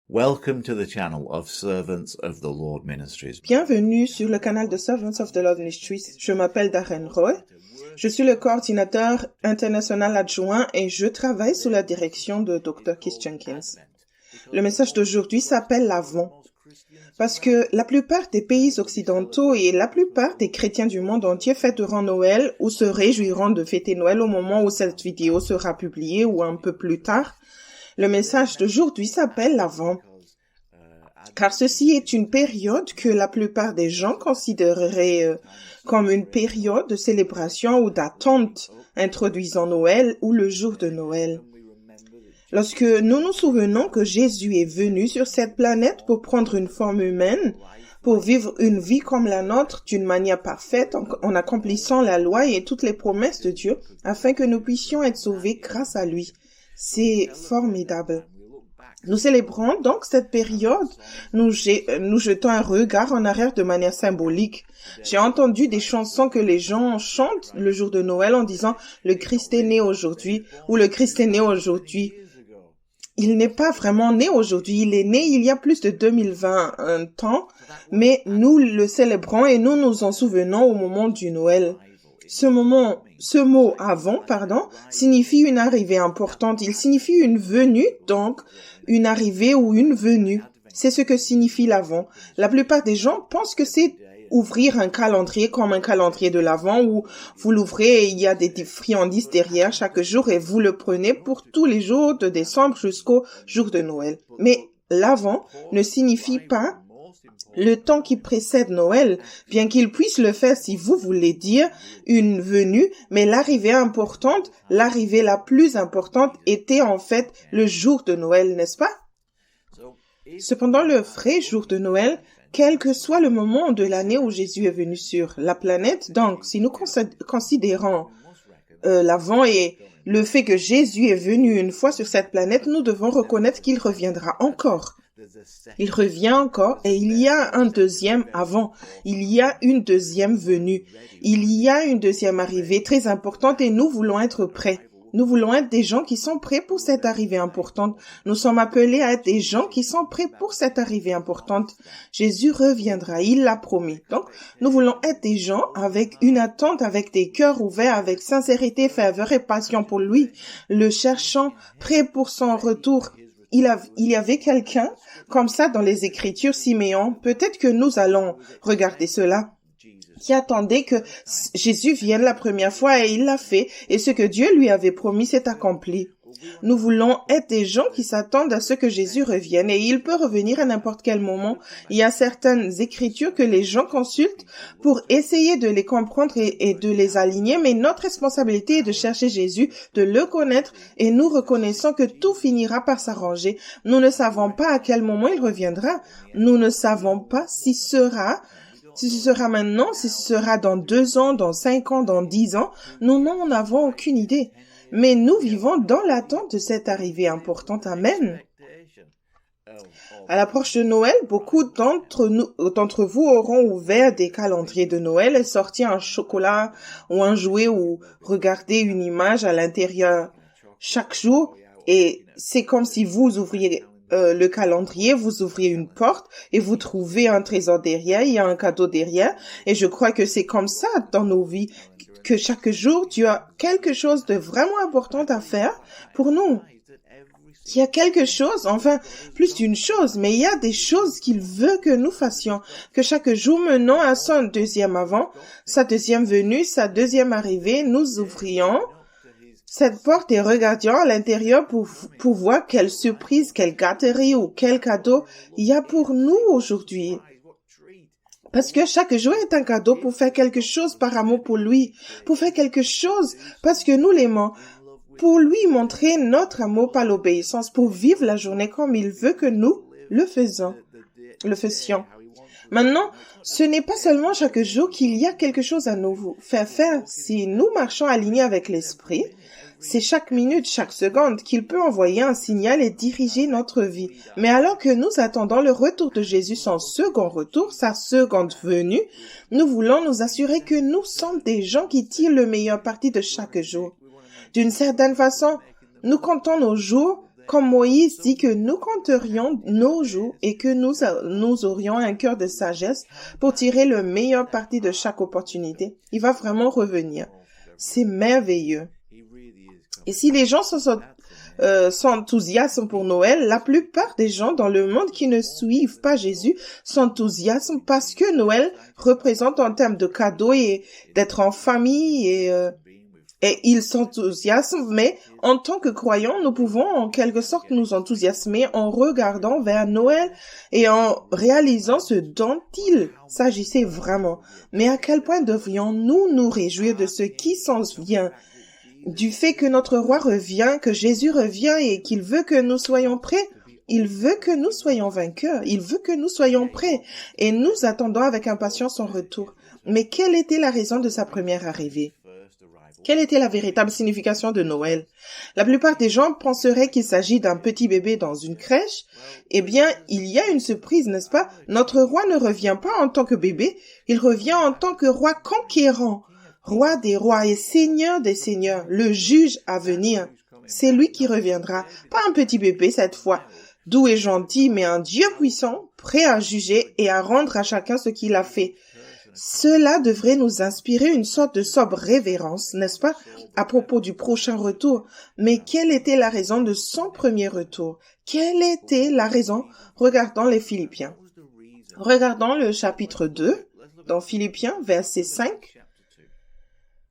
Welcome to the channel of Servants of the Lord Ministries. Bienvenue sur le canal de Servants of the Lord Ministries. Je m'appelle Darren Roy. Je suis le coordinateur international adjoint et je travaille sous la direction de Dr. Keith Jenkins. Le message d'aujourd'hui s'appelle l'Avent. Parce que la plupart des pays occidentaux et la plupart des chrétiens du monde entier fêteront Noël ou se réjouiront de fêter Noël au moment où cette vidéo sera publiée ou un peu plus tard. Le message d'aujourd'hui s'appelle l'Avent. Car ceci est une période que la plupart des gens considéreraient comme une période de célébration ou d'attente introduisant Noël ou le jour de Noël. Lorsque nous nous souvenons que Jésus est venu sur cette planète pour prendre une forme humaine, pour vivre une vie comme la nôtre d'une manière parfaite en accomplissant la loi et toutes les promesses de Dieu, afin que nous puissions être sauvés grâce à lui. C'est formidable. Nous célébrons donc cette période, nous jetons un regard en arrière de manière symbolique. J'ai entendu des chansons que les gens chantent le jour de Noël en disant « Le Christ est né aujourd'hui » ou « Le Christ est né aujourd'hui ». Il n'est pas vraiment né aujourd'hui, il est né il y a plus de 2020 ans, mais nous le célébrons et nous nous en souvenons au moment du Noël. Ce mot avant, signifie une arrivée importante. Il signifie une venue, donc une arrivée ou une venue. C'est ce que signifie l'Avent. La plupart des gens pensent que c'est ouvrir un calendrier comme un calendrier de l'Avent où vous l'ouvrez et il y a des friandises derrière chaque jour et vous le prenez pour tous les jours de décembre jusqu'au jour de Noël. Mais l'Avent ne signifie pas le temps qui précède Noël, bien qu'il puisse le faire si vous voulez dire une venue, mais l'arrivée importante, l'arrivée la plus importante était en fait le jour de Noël, n'est-ce pas? Cependant, le vrai jour de Noël, quel que soit le moment de l'année où Jésus est venu sur la planète, donc si nous considérons l'Avent et le fait que Jésus est venu une fois sur cette planète, nous devons reconnaître qu'il reviendra encore. Il revient encore et il y a un deuxième avant, il y a une deuxième venue, il y a une deuxième arrivée très importante et nous voulons être prêts. Nous voulons être des gens qui sont prêts pour cette arrivée importante. Nous sommes appelés à être des gens qui sont prêts pour cette arrivée importante. Jésus reviendra, il l'a promis. Donc, nous voulons être des gens avec une attente, avec des cœurs ouverts, avec sincérité, ferveur et passion pour lui, le cherchant, prêt pour son retour. Il y avait quelqu'un comme ça dans les Écritures, Siméon, peut-être que nous allons regarder cela, qui attendait que Jésus vienne la première fois et il l'a fait, et ce que Dieu lui avait promis s'est accompli. Nous voulons être des gens qui s'attendent à ce que Jésus revienne et il peut revenir à n'importe quel moment. Il y a certaines écritures que les gens consultent pour essayer de les comprendre et de les aligner, mais notre responsabilité est de chercher Jésus, de le connaître et nous reconnaissons que tout finira par s'arranger. Nous ne savons pas à quel moment il reviendra. Nous ne savons pas si ce sera maintenant, si ce sera dans 2 ans, dans 5 ans, dans 10 ans. Nous n'en avons aucune idée. Mais nous vivons dans l'attente de cette arrivée importante. Amen. À l'approche de Noël, beaucoup d'entre vous auront ouvert des calendriers de Noël et sorti un chocolat ou un jouet ou regardé une image à l'intérieur chaque jour. Et c'est comme si vous ouvriez le calendrier, vous ouvriez une porte et vous trouvez un trésor derrière, il y a un cadeau derrière. Et je crois que c'est comme ça dans nos vies, que chaque jour, Dieu a quelque chose de vraiment important à faire pour nous. Il y a quelque chose, enfin, plus d'une chose, mais il y a des choses qu'il veut que nous fassions, que chaque jour menant à son deuxième avant, sa deuxième venue, sa deuxième arrivée, nous ouvrions cette porte et regardions à l'intérieur pour voir quelle surprise, quelle gâterie ou quel cadeau il y a pour nous aujourd'hui. Parce que chaque jour est un cadeau pour faire quelque chose par amour pour lui, pour faire quelque chose parce que nous l'aimons, pour lui montrer notre amour par l'obéissance, pour vivre la journée comme il veut que nous le fassions. Maintenant, ce n'est pas seulement chaque jour qu'il y a quelque chose à nous faire faire. Si nous marchons alignés avec l'Esprit, c'est chaque minute, chaque seconde qu'il peut envoyer un signal et diriger notre vie. Mais alors que nous attendons le retour de Jésus, son second retour, sa seconde venue, nous voulons nous assurer que nous sommes des gens qui tirent le meilleur parti de chaque jour. D'une certaine façon, nous comptons nos jours Comme Moïse dit que nous compterions nos jours et que nous aurions un cœur de sagesse pour tirer le meilleur parti de chaque opportunité, il va vraiment revenir. C'est merveilleux. Et si les gens s'enthousiasment pour Noël, la plupart des gens dans le monde qui ne suivent pas Jésus s'enthousiasment parce que Noël représente en termes de cadeaux et d'être en famille et ils s'enthousiasment, mais en tant que croyants, nous pouvons en quelque sorte nous enthousiasmer en regardant vers Noël et en réalisant ce dont il s'agissait vraiment. Mais à quel point devrions-nous nous réjouir de ce qui s'en vient, du fait que notre roi revient, que Jésus revient et qu'il veut que nous soyons prêts? Il veut que nous soyons vainqueurs, il veut que nous soyons prêts et nous attendons avec impatience son retour. Mais quelle était la raison de sa première arrivée? Quelle était la véritable signification de Noël? La plupart des gens penseraient qu'il s'agit d'un petit bébé dans une crèche. Eh bien, il y a une surprise, n'est-ce pas? Notre roi ne revient pas en tant que bébé, il revient en tant que roi conquérant, roi des rois et seigneur des seigneurs, le juge à venir. C'est lui qui reviendra, pas un petit bébé cette fois, doux et gentil, mais un Dieu puissant, prêt à juger et à rendre à chacun ce qu'il a fait. Cela devrait nous inspirer une sorte de sobre révérence, n'est-ce pas, à propos du prochain retour. Mais quelle était la raison de son premier retour? Quelle était la raison? Regardons les Philippiens. Regardons le chapitre 2, dans Philippiens, verset 5.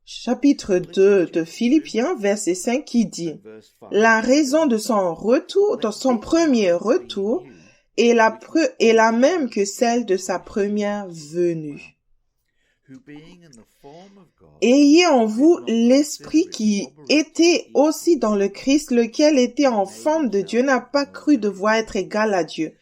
Chapitre 2 de Philippiens, verset 5, qui dit « La raison de son retour, de son premier retour, est la même que celle de sa première venue. » Ayez en vous l'esprit qui était aussi dans le Christ, lequel était en forme de Dieu, n'a pas cru devoir être égal à Dieu,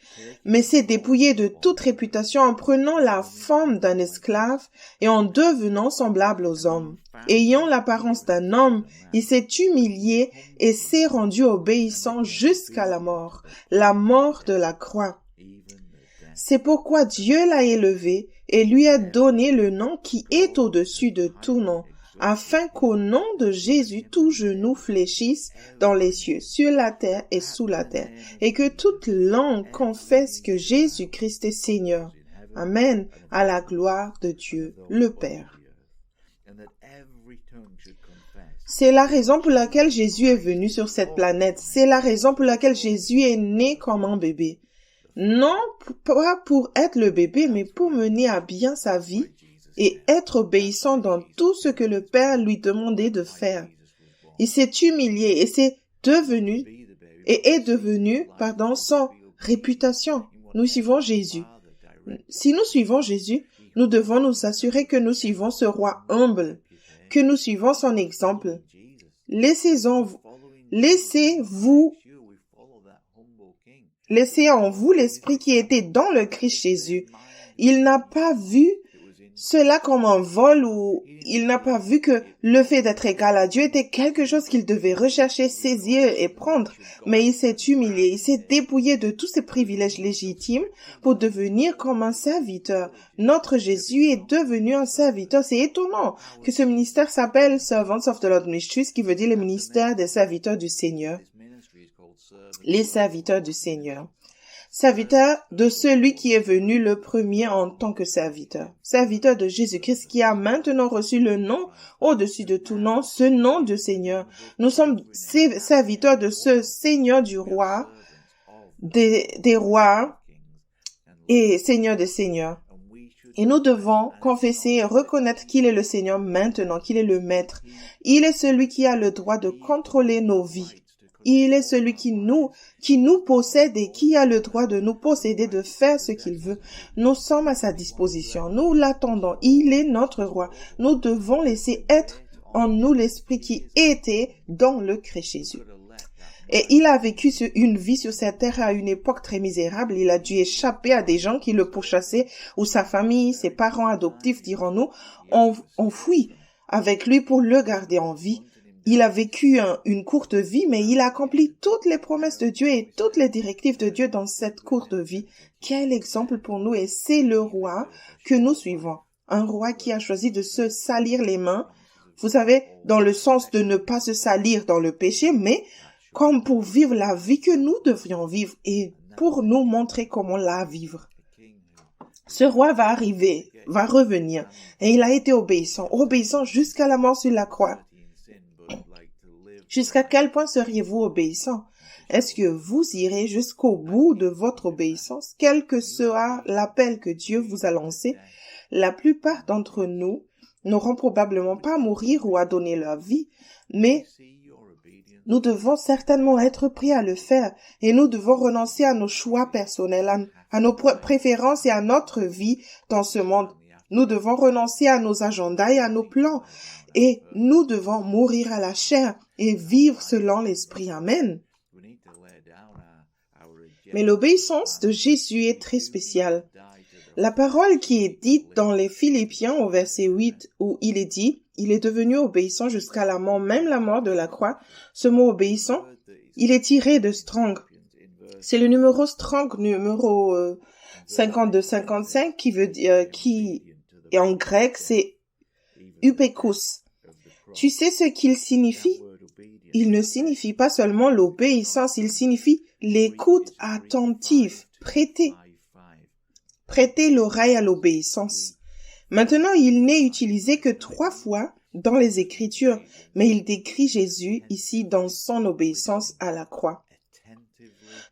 mais s'est dépouillé de toute réputation en prenant la forme d'un esclave et en devenant semblable aux hommes. Ayant l'apparence d'un homme, il s'est humilié et s'est rendu obéissant jusqu'à la mort de la croix. C'est pourquoi Dieu l'a élevé et lui a donné le nom qui est au-dessus de tout nom, afin qu'au nom de Jésus tout genou fléchisse dans les cieux, sur la terre et sous la terre, et que toute langue confesse que Jésus-Christ est Seigneur. Amen, à la gloire de Dieu, le Père. C'est la raison pour laquelle Jésus est venu sur cette planète. C'est la raison pour laquelle Jésus est né comme un bébé. Non pas pour être le bébé, mais pour mener à bien sa vie et être obéissant dans tout ce que le Père lui demandait de faire. Il s'est humilié et est devenu sans réputation. Nous suivons Jésus. Si nous suivons Jésus, nous devons nous assurer que nous suivons ce roi humble, que nous suivons son exemple. Laissez en vous l'esprit qui était dans le Christ Jésus. Il n'a pas vu cela comme un vol ou il n'a pas vu que le fait d'être égal à Dieu était quelque chose qu'il devait rechercher, saisir et prendre. Mais il s'est humilié, il s'est dépouillé de tous ses privilèges légitimes pour devenir comme un serviteur. Notre Jésus est devenu un serviteur. C'est étonnant que ce ministère s'appelle Servants of the Lord Ministries, qui veut dire le ministère des serviteurs du Seigneur. Les serviteurs du Seigneur. Serviteur de celui qui est venu le premier en tant que serviteur. Serviteur de Jésus-Christ qui a maintenant reçu le nom au-dessus de tout nom, ce nom de Seigneur. Nous sommes serviteurs de ce Seigneur du roi, des rois et Seigneur des seigneurs. Et nous devons confesser et reconnaître qu'il est le Seigneur maintenant, qu'il est le Maître. Il est celui qui a le droit de contrôler nos vies. Il est celui qui nous possède et qui a le droit de nous posséder, de faire ce qu'il veut. Nous sommes à sa disposition. Nous l'attendons. Il est notre roi. Nous devons laisser être en nous l'esprit qui était dans le Christ Jésus. Et il a vécu une vie sur cette terre à une époque très misérable. Il a dû échapper à des gens qui le pourchassaient, ou sa famille, ses parents adoptifs, dirons-nous, ont fui avec lui pour le garder en vie. Il a vécu une courte vie, mais il a accompli toutes les promesses de Dieu et toutes les directives de Dieu dans cette courte vie. Quel exemple pour nous, et c'est le roi que nous suivons. Un roi qui a choisi de se salir les mains, vous savez, dans le sens de ne pas se salir dans le péché, mais comme pour vivre la vie que nous devrions vivre et pour nous montrer comment la vivre. Ce roi va arriver, va revenir, et il a été obéissant jusqu'à la mort sur la croix. Jusqu'à quel point seriez-vous obéissant? Est-ce que vous irez jusqu'au bout de votre obéissance, quel que soit l'appel que Dieu vous a lancé? La plupart d'entre nous n'auront probablement pas à mourir ou à donner leur vie, mais nous devons certainement être prêts à le faire et nous devons renoncer à nos choix personnels, à nos préférences et à notre vie dans ce monde. Nous devons renoncer à nos agendas et à nos plans et nous devons mourir à la chair et vivre selon l'esprit. Amen. Mais l'obéissance de Jésus est très spéciale. La parole qui est dite dans les Philippiens au verset 8 où il est dit « Il est devenu obéissant jusqu'à la mort, même la mort de la croix ». Ce mot « obéissant », il est tiré de Strong. C'est le numéro Strong, numéro 52-55, qui veut dire, et en grec, c'est upekous. Tu sais ce qu'il signifie? Il ne signifie pas seulement l'obéissance, il signifie l'écoute attentive, prêter l'oreille à l'obéissance. Maintenant, il n'est utilisé que 3 fois dans les Écritures, mais il décrit Jésus ici dans son obéissance à la croix.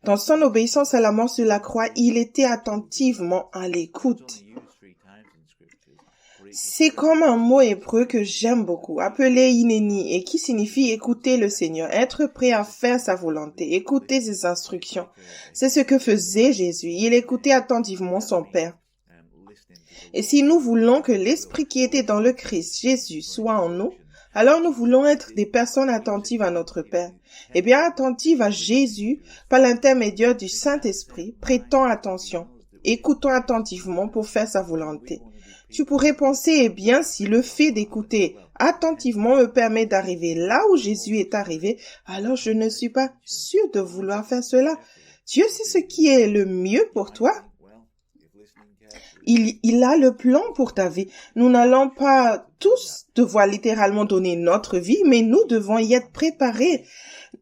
Dans son obéissance à la mort sur la croix, il était attentivement à l'écoute. C'est comme un mot hébreu que j'aime beaucoup, appelé Hineni, et qui signifie écouter le Seigneur, être prêt à faire sa volonté, écouter ses instructions. C'est ce que faisait Jésus. Il écoutait attentivement son Père. Et si nous voulons que l'Esprit qui était dans le Christ, Jésus, soit en nous, alors nous voulons être des personnes attentives à notre Père. Eh bien, attentives à Jésus par l'intermédiaire du Saint-Esprit, prêtant attention, écoutant attentivement pour faire sa volonté. Tu pourrais penser, eh bien, si le fait d'écouter attentivement me permet d'arriver là où Jésus est arrivé, alors je ne suis pas sûr de vouloir faire cela. Dieu sait ce qui est le mieux pour toi. Il a le plan pour ta vie. Nous n'allons pas tous devoir littéralement donner notre vie, mais nous devons y être préparés.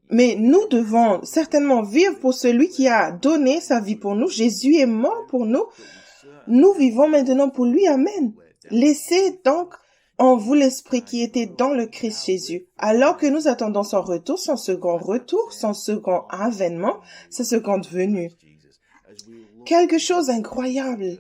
Mais nous devons certainement vivre pour celui qui a donné sa vie pour nous. Jésus est mort pour nous. Nous vivons maintenant pour lui. Amen. Laissez donc en vous l'esprit qui était dans le Christ Jésus. Alors que nous attendons son retour, son second avènement, sa seconde venue. Quelque chose d'incroyable.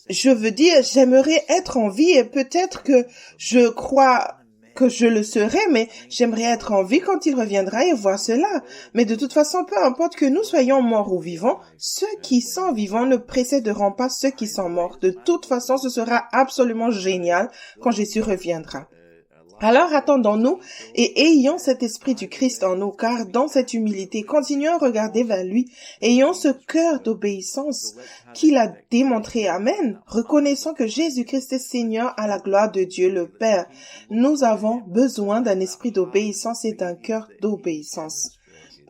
Je veux dire, j'aimerais être en vie et peut-être que je crois que je le serai, mais j'aimerais être en vie quand il reviendra et voir cela. Mais de toute façon, peu importe que nous soyons morts ou vivants, ceux qui sont vivants ne précéderont pas ceux qui sont morts. De toute façon, ce sera absolument génial quand Jésus reviendra. Alors attendons-nous et ayons cet esprit du Christ en nous, car dans cette humilité, continuons à regarder vers lui, ayons ce cœur d'obéissance qu'il a démontré. Amen. Reconnaissons que Jésus-Christ est Seigneur à la gloire de Dieu le Père. Nous avons besoin d'un esprit d'obéissance et d'un cœur d'obéissance.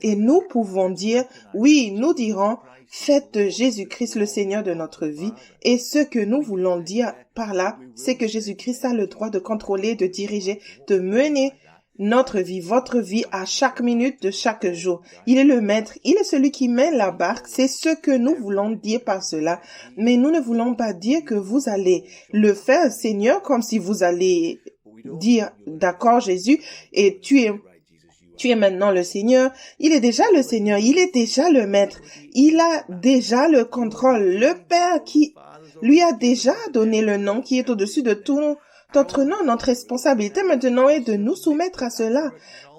Et nous pouvons dire, oui, nous dirons, faites de Jésus-Christ le Seigneur de notre vie. Et ce que nous voulons dire par là, c'est que Jésus-Christ a le droit de contrôler, de diriger, de mener notre vie, votre vie à chaque minute de chaque jour. Il est le maître, il est celui qui mène la barque. C'est ce que nous voulons dire par cela. Mais nous ne voulons pas dire que vous allez le faire, Seigneur, comme si vous allez dire, d'accord, Jésus, et tu es maintenant le Seigneur. Il est déjà le Seigneur. Il est déjà le Maître. Il a déjà le contrôle. Le Père qui lui a déjà donné le nom qui est au-dessus de tout notre nom. Notre responsabilité maintenant est de nous soumettre à cela,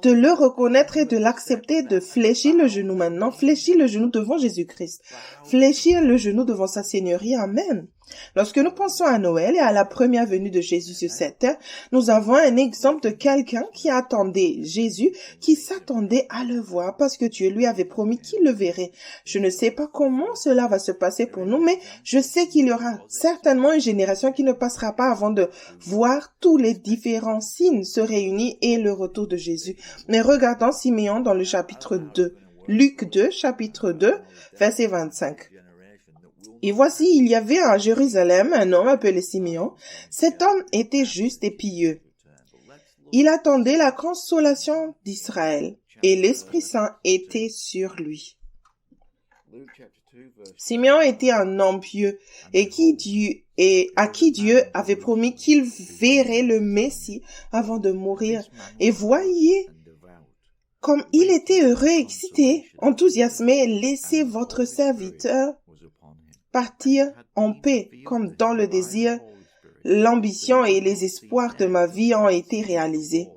de le reconnaître et de l'accepter, de fléchir le genou maintenant. Fléchir le genou devant Jésus-Christ. Fléchir le genou devant sa Seigneurie. Amen. Lorsque nous pensons à Noël et à la première venue de Jésus sur cette terre, nous avons un exemple de quelqu'un qui attendait Jésus, qui s'attendait à le voir parce que Dieu lui avait promis qu'il le verrait. Je ne sais pas comment cela va se passer pour nous, mais je sais qu'il y aura certainement une génération qui ne passera pas avant de voir tous les différents signes se réunir et le retour de Jésus. Mais regardons Siméon dans le chapitre 2. Luc 2, chapitre 2, verset 25. Et voici, il y avait à Jérusalem un homme appelé Siméon. Cet homme était juste et pieux. Il attendait la consolation d'Israël et l'Esprit Saint était sur lui. Simeon était un homme pieux et à qui Dieu avait promis qu'il verrait le Messie avant de mourir. Et voyez comme il était heureux, excité, enthousiasmé. Laissez votre serviteur partir en paix, comme dans le désir, l'ambition et les espoirs de ma vie ont été réalisés.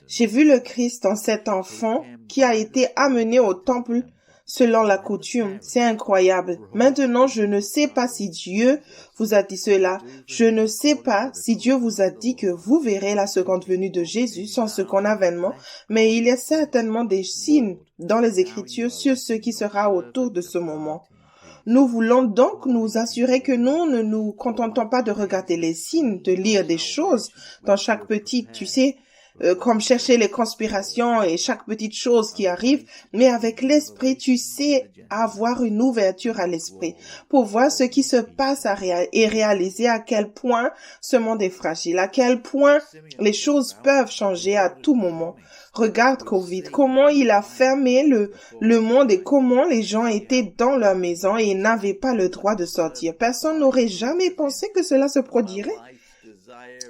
J'ai vu le Christ en cet enfant qui a été amené au temple selon la coutume. C'est incroyable. Maintenant, je ne sais pas si Dieu vous a dit cela. Je ne sais pas si Dieu vous a dit que vous verrez la seconde venue de Jésus sans second avènement, mais il y a certainement des signes dans les Écritures sur ce qui sera autour de ce moment. Nous voulons donc nous assurer que nous ne nous contentons pas de regarder les signes, de lire des choses dans chaque petite, comme chercher les conspirations et chaque petite chose qui arrive, mais avec l'esprit, tu sais avoir une ouverture à l'esprit pour voir ce qui se passe et réaliser à quel point ce monde est fragile, à quel point les choses peuvent changer à tout moment. Regarde COVID, comment il a fermé le monde et comment les gens étaient dans leur maison et n'avaient pas le droit de sortir. Personne n'aurait jamais pensé que cela se produirait.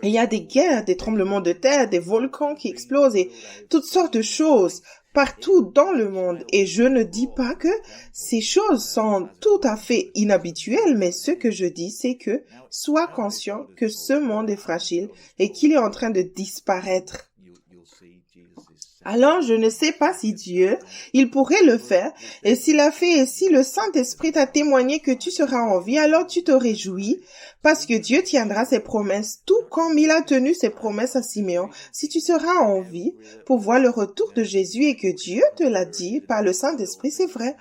Il y a des guerres, des tremblements de terre, des volcans qui explosent et toutes sortes de choses partout dans le monde. Et je ne dis pas que ces choses sont tout à fait inhabituelles, mais ce que je dis, c'est que sois conscient que ce monde est fragile et qu'il est en train de disparaître. Alors, je ne sais pas si Dieu, il pourrait le faire, et s'il a fait, et si le Saint-Esprit t'a témoigné que tu seras en vie, alors tu te réjouis, parce que Dieu tiendra ses promesses, tout comme il a tenu ses promesses à Simeon. Si tu seras en vie pour voir le retour de Jésus et que Dieu te l'a dit par le Saint-Esprit, c'est vrai.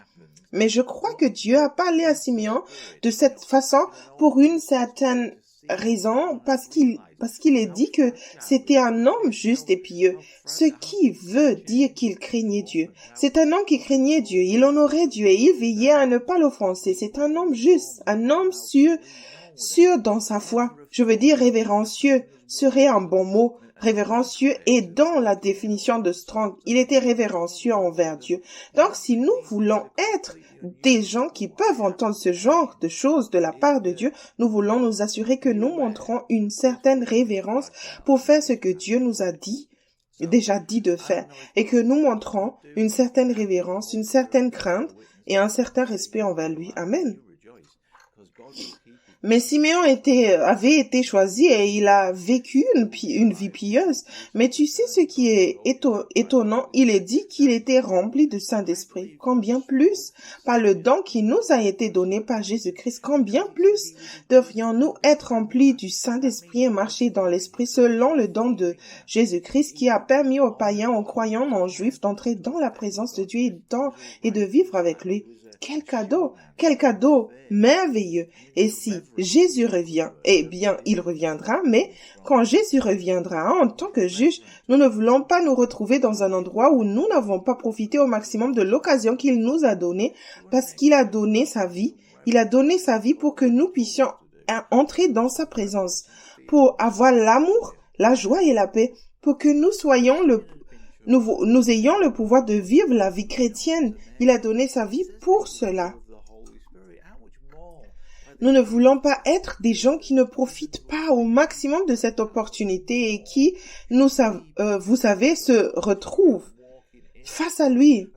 Mais je crois que Dieu a parlé à Simeon de cette façon pour une certaine raison, parce qu'il est dit que c'était un homme juste et pieux, ce qui veut dire qu'il craignait Dieu. C'est un homme qui craignait Dieu, il honorait Dieu et il veillait à ne pas l'offenser. C'est un homme juste, un homme sûr dans sa foi. Je veux dire révérencieux serait un bon mot. Révérencieux est dans la définition de Strong. Il était révérencieux envers Dieu. Donc, si nous voulons être des gens qui peuvent entendre ce genre de choses de la part de Dieu, nous voulons nous assurer que nous montrons une certaine révérence pour faire ce que Dieu nous a déjà dit de faire, et que nous montrons une certaine révérence, une certaine crainte et un certain respect envers lui. Amen. Mais Simeon avait été choisi et il a vécu une vie pieuse. Mais tu sais ce qui est étonnant, il est dit qu'il était rempli du Saint-Esprit. Combien plus, par le don qui nous a été donné par Jésus-Christ, combien plus devrions-nous être remplis du Saint-Esprit et marcher dans l'Esprit selon le don de Jésus-Christ qui a permis aux païens, aux croyants non juifs d'entrer dans la présence de Dieu et de vivre avec lui. Quel cadeau merveilleux. Et si Jésus revient, eh bien, il reviendra, mais quand Jésus reviendra en tant que juge, nous ne voulons pas nous retrouver dans un endroit où nous n'avons pas profité au maximum de l'occasion qu'il nous a donnée, parce qu'il a donné sa vie. Il a donné sa vie pour que nous puissions entrer dans sa présence, pour avoir l'amour, la joie et la paix, pour que nous ayons le pouvoir de vivre la vie chrétienne. Il a donné sa vie pour cela. Nous ne voulons pas être des gens qui ne profitent pas au maximum de cette opportunité et qui, vous savez, se retrouvent face à lui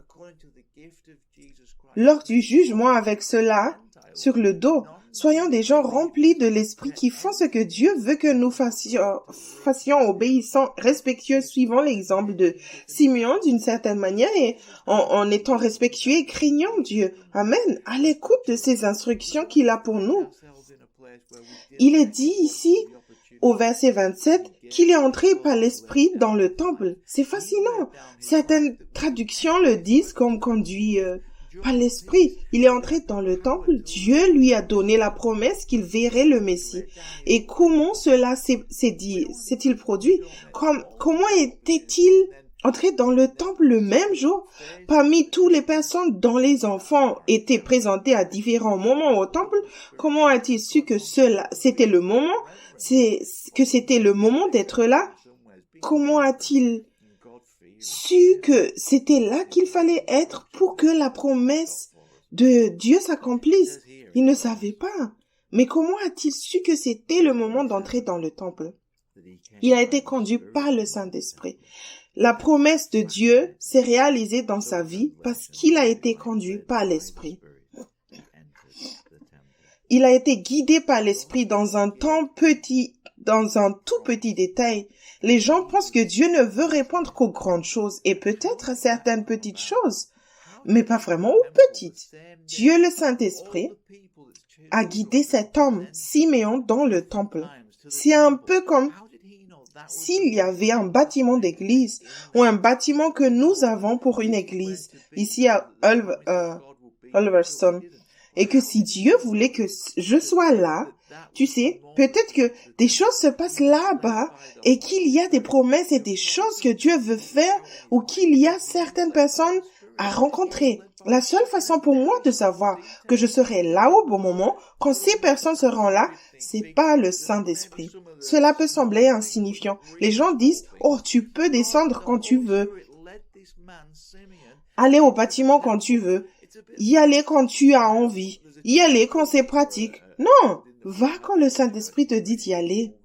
lors du jugement avec cela sur le dos. Soyons des gens remplis de l'esprit qui font ce que Dieu veut que nous fassions obéissants, respectueux, suivant l'exemple de Simeon d'une certaine manière et en étant respectueux et craignant Dieu. Amen. À l'écoute de ces instructions qu'il a pour nous. Il est dit ici, au verset 27, qu'il est entré par l'esprit dans le temple. C'est fascinant. Certaines traductions le disent comme conduit par l'esprit. Il est entré dans le temple. Dieu lui a donné la promesse qu'il verrait le Messie. Et comment cela s'est-il produit? Comment était-il entré dans le temple le même jour? Parmi toutes les personnes dont les enfants étaient présentés à différents moments au temple, comment a-t-il su que c'était le moment d'être là? Comment a-t-il su que c'était là qu'il fallait être pour que la promesse de Dieu s'accomplisse? Il ne savait pas. Mais comment a-t-il su que c'était le moment d'entrer dans le temple? Il a été conduit par le Saint-Esprit. La promesse de Dieu s'est réalisée dans sa vie parce qu'il a été conduit par l'Esprit. Il a été guidé par l'Esprit dans un tout petit détail. Les gens pensent que Dieu ne veut répondre qu'aux grandes choses et peut-être à certaines petites choses, mais pas vraiment aux petites. Dieu, le Saint-Esprit, a guidé cet homme, Siméon, dans le temple. C'est un peu comme s'il y avait un bâtiment d'église ou un bâtiment que nous avons pour une église, ici à Ulverston, et que si Dieu voulait que je sois là, tu sais, peut-être que des choses se passent là-bas et qu'il y a des promesses et des choses que Dieu veut faire ou qu'il y a certaines personnes à rencontrer. La seule façon pour moi de savoir que je serai là au bon moment, quand ces personnes seront là, c'est pas le Saint-Esprit. Cela peut sembler insignifiant. Les gens disent, oh, tu peux descendre quand tu veux. Aller au bâtiment quand tu veux. Y aller quand tu as envie. Y aller quand c'est pratique. Non, va quand le Saint-Esprit te dit d'y aller.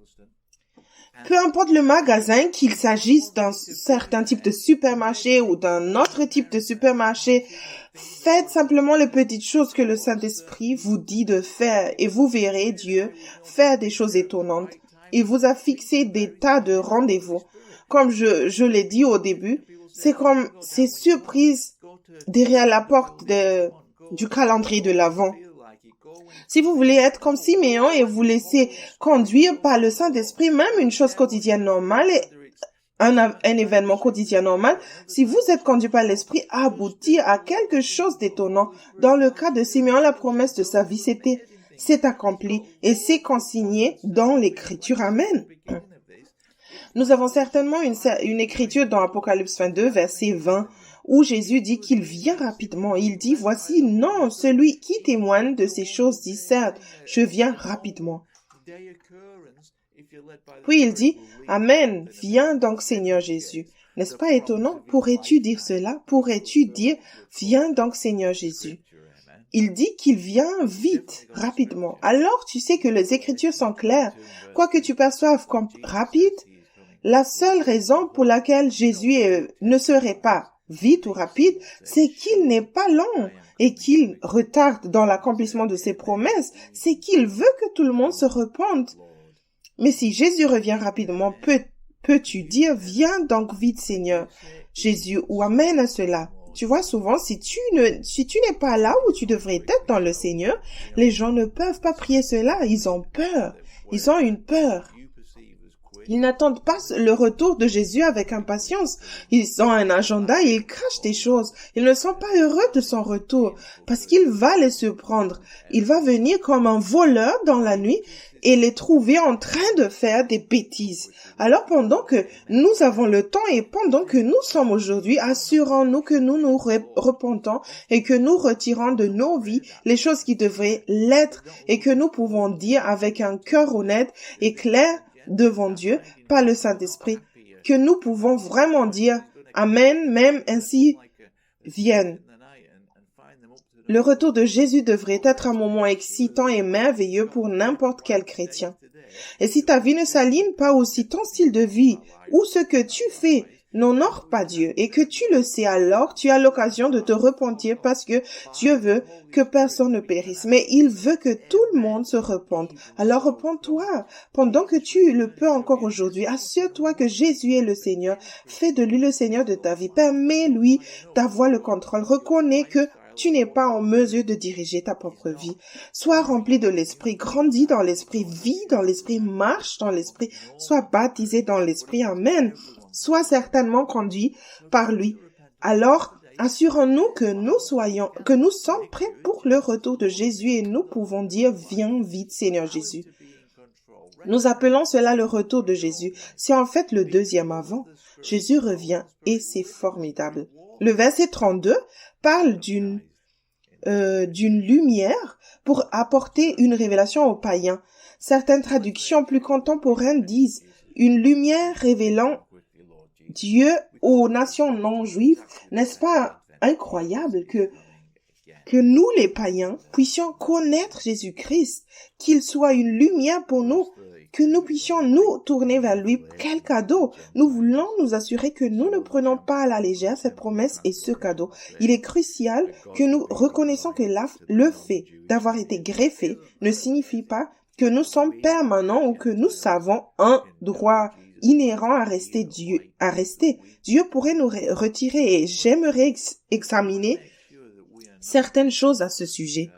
Peu importe le magasin, qu'il s'agisse d'un certain type de supermarché ou d'un autre type de supermarché, faites simplement les petites choses que le Saint-Esprit vous dit de faire et vous verrez Dieu faire des choses étonnantes. Il vous a fixé des tas de rendez-vous. Comme je l'ai dit au début, c'est comme ces surprises derrière la porte du calendrier de l'Avent. Si vous voulez être comme Siméon et vous laisser conduire par le Saint-Esprit, même une chose quotidienne normale, un événement quotidien normal, si vous êtes conduit par l'Esprit, aboutit à quelque chose d'étonnant. Dans le cas de Siméon, la promesse de sa vie, c'est accompli et c'est consigné dans l'Écriture. Amen. Nous avons certainement une écriture dans Apocalypse 22, verset 20, où Jésus dit qu'il vient rapidement. Il dit, voici, non, celui qui témoigne de ces choses dit, certes, je viens rapidement. Puis il dit, Amen, viens donc Seigneur Jésus. N'est-ce pas étonnant? Pourrais-tu dire cela? Pourrais-tu dire, viens donc Seigneur Jésus? Il dit qu'il vient vite, rapidement. Alors tu sais que les Écritures sont claires. Quoi que tu perçoives comme rapide, la seule raison pour laquelle Jésus ne serait pas vite ou rapide, c'est qu'il n'est pas lent et qu'il retarde dans l'accomplissement de ses promesses. C'est qu'il veut que tout le monde se repente. Mais si Jésus revient rapidement, peux-tu dire, viens donc vite Seigneur Jésus, ou amène à cela. Tu vois, souvent, si tu n'es pas là où tu devrais être dans le Seigneur, les gens ne peuvent pas prier cela. Ils ont peur. Ils ont une peur. Ils n'attendent pas le retour de Jésus avec impatience. Ils ont un agenda et ils crachent des choses. Ils ne sont pas heureux de son retour parce qu'il va les surprendre. Il va venir comme un voleur dans la nuit et les trouver en train de faire des bêtises. Alors pendant que nous avons le temps et pendant que nous sommes aujourd'hui, assurons-nous que nous nous repentons et que nous retirons de nos vies les choses qui devraient l'être et que nous pouvons dire avec un cœur honnête et clair devant Dieu par le Saint-Esprit, que nous pouvons vraiment dire Amen, même ainsi vienne. Le retour de Jésus devrait être un moment excitant et merveilleux pour n'importe quel chrétien. Et si ta vie ne s'aligne pas aussi ton style de vie ou ce que tu fais n'honore pas Dieu et que tu le sais, alors tu as l'occasion de te repentir parce que Dieu veut que personne ne périsse, mais il veut que tout le monde se repente. Alors repens-toi pendant que tu le peux encore aujourd'hui. Assure-toi que Jésus est le Seigneur. Fais de lui le Seigneur de ta vie. Permets-lui d'avoir le contrôle. Reconnais que tu n'es pas en mesure de diriger ta propre vie. Sois rempli de l'Esprit, grandis dans l'Esprit, vis dans l'Esprit, marche dans l'Esprit, sois baptisé dans l'Esprit. Amen. Sois certainement conduit par lui. Alors, assurons-nous que nous sommes prêts pour le retour de Jésus et nous pouvons dire, viens vite, Seigneur Jésus. Nous appelons cela le retour de Jésus. C'est en fait le deuxième avant. Jésus revient et c'est formidable. Le verset 32 parle d'une lumière pour apporter une révélation aux païens. Certaines traductions plus contemporaines disent une lumière révélant Dieu aux nations non juives, n'est-ce pas incroyable que nous, les païens, puissions connaître Jésus-Christ, qu'il soit une lumière pour nous, que nous puissions nous tourner vers lui. Quel cadeau! Nous voulons nous assurer que nous ne prenons pas à la légère cette promesse et ce cadeau. Il est crucial que nous reconnaissons que le fait d'avoir été greffé ne signifie pas que nous sommes permanents ou que nous savons un droit inhérent à rester Dieu. Dieu pourrait nous retirer et j'aimerais examiner certaines choses à ce sujet.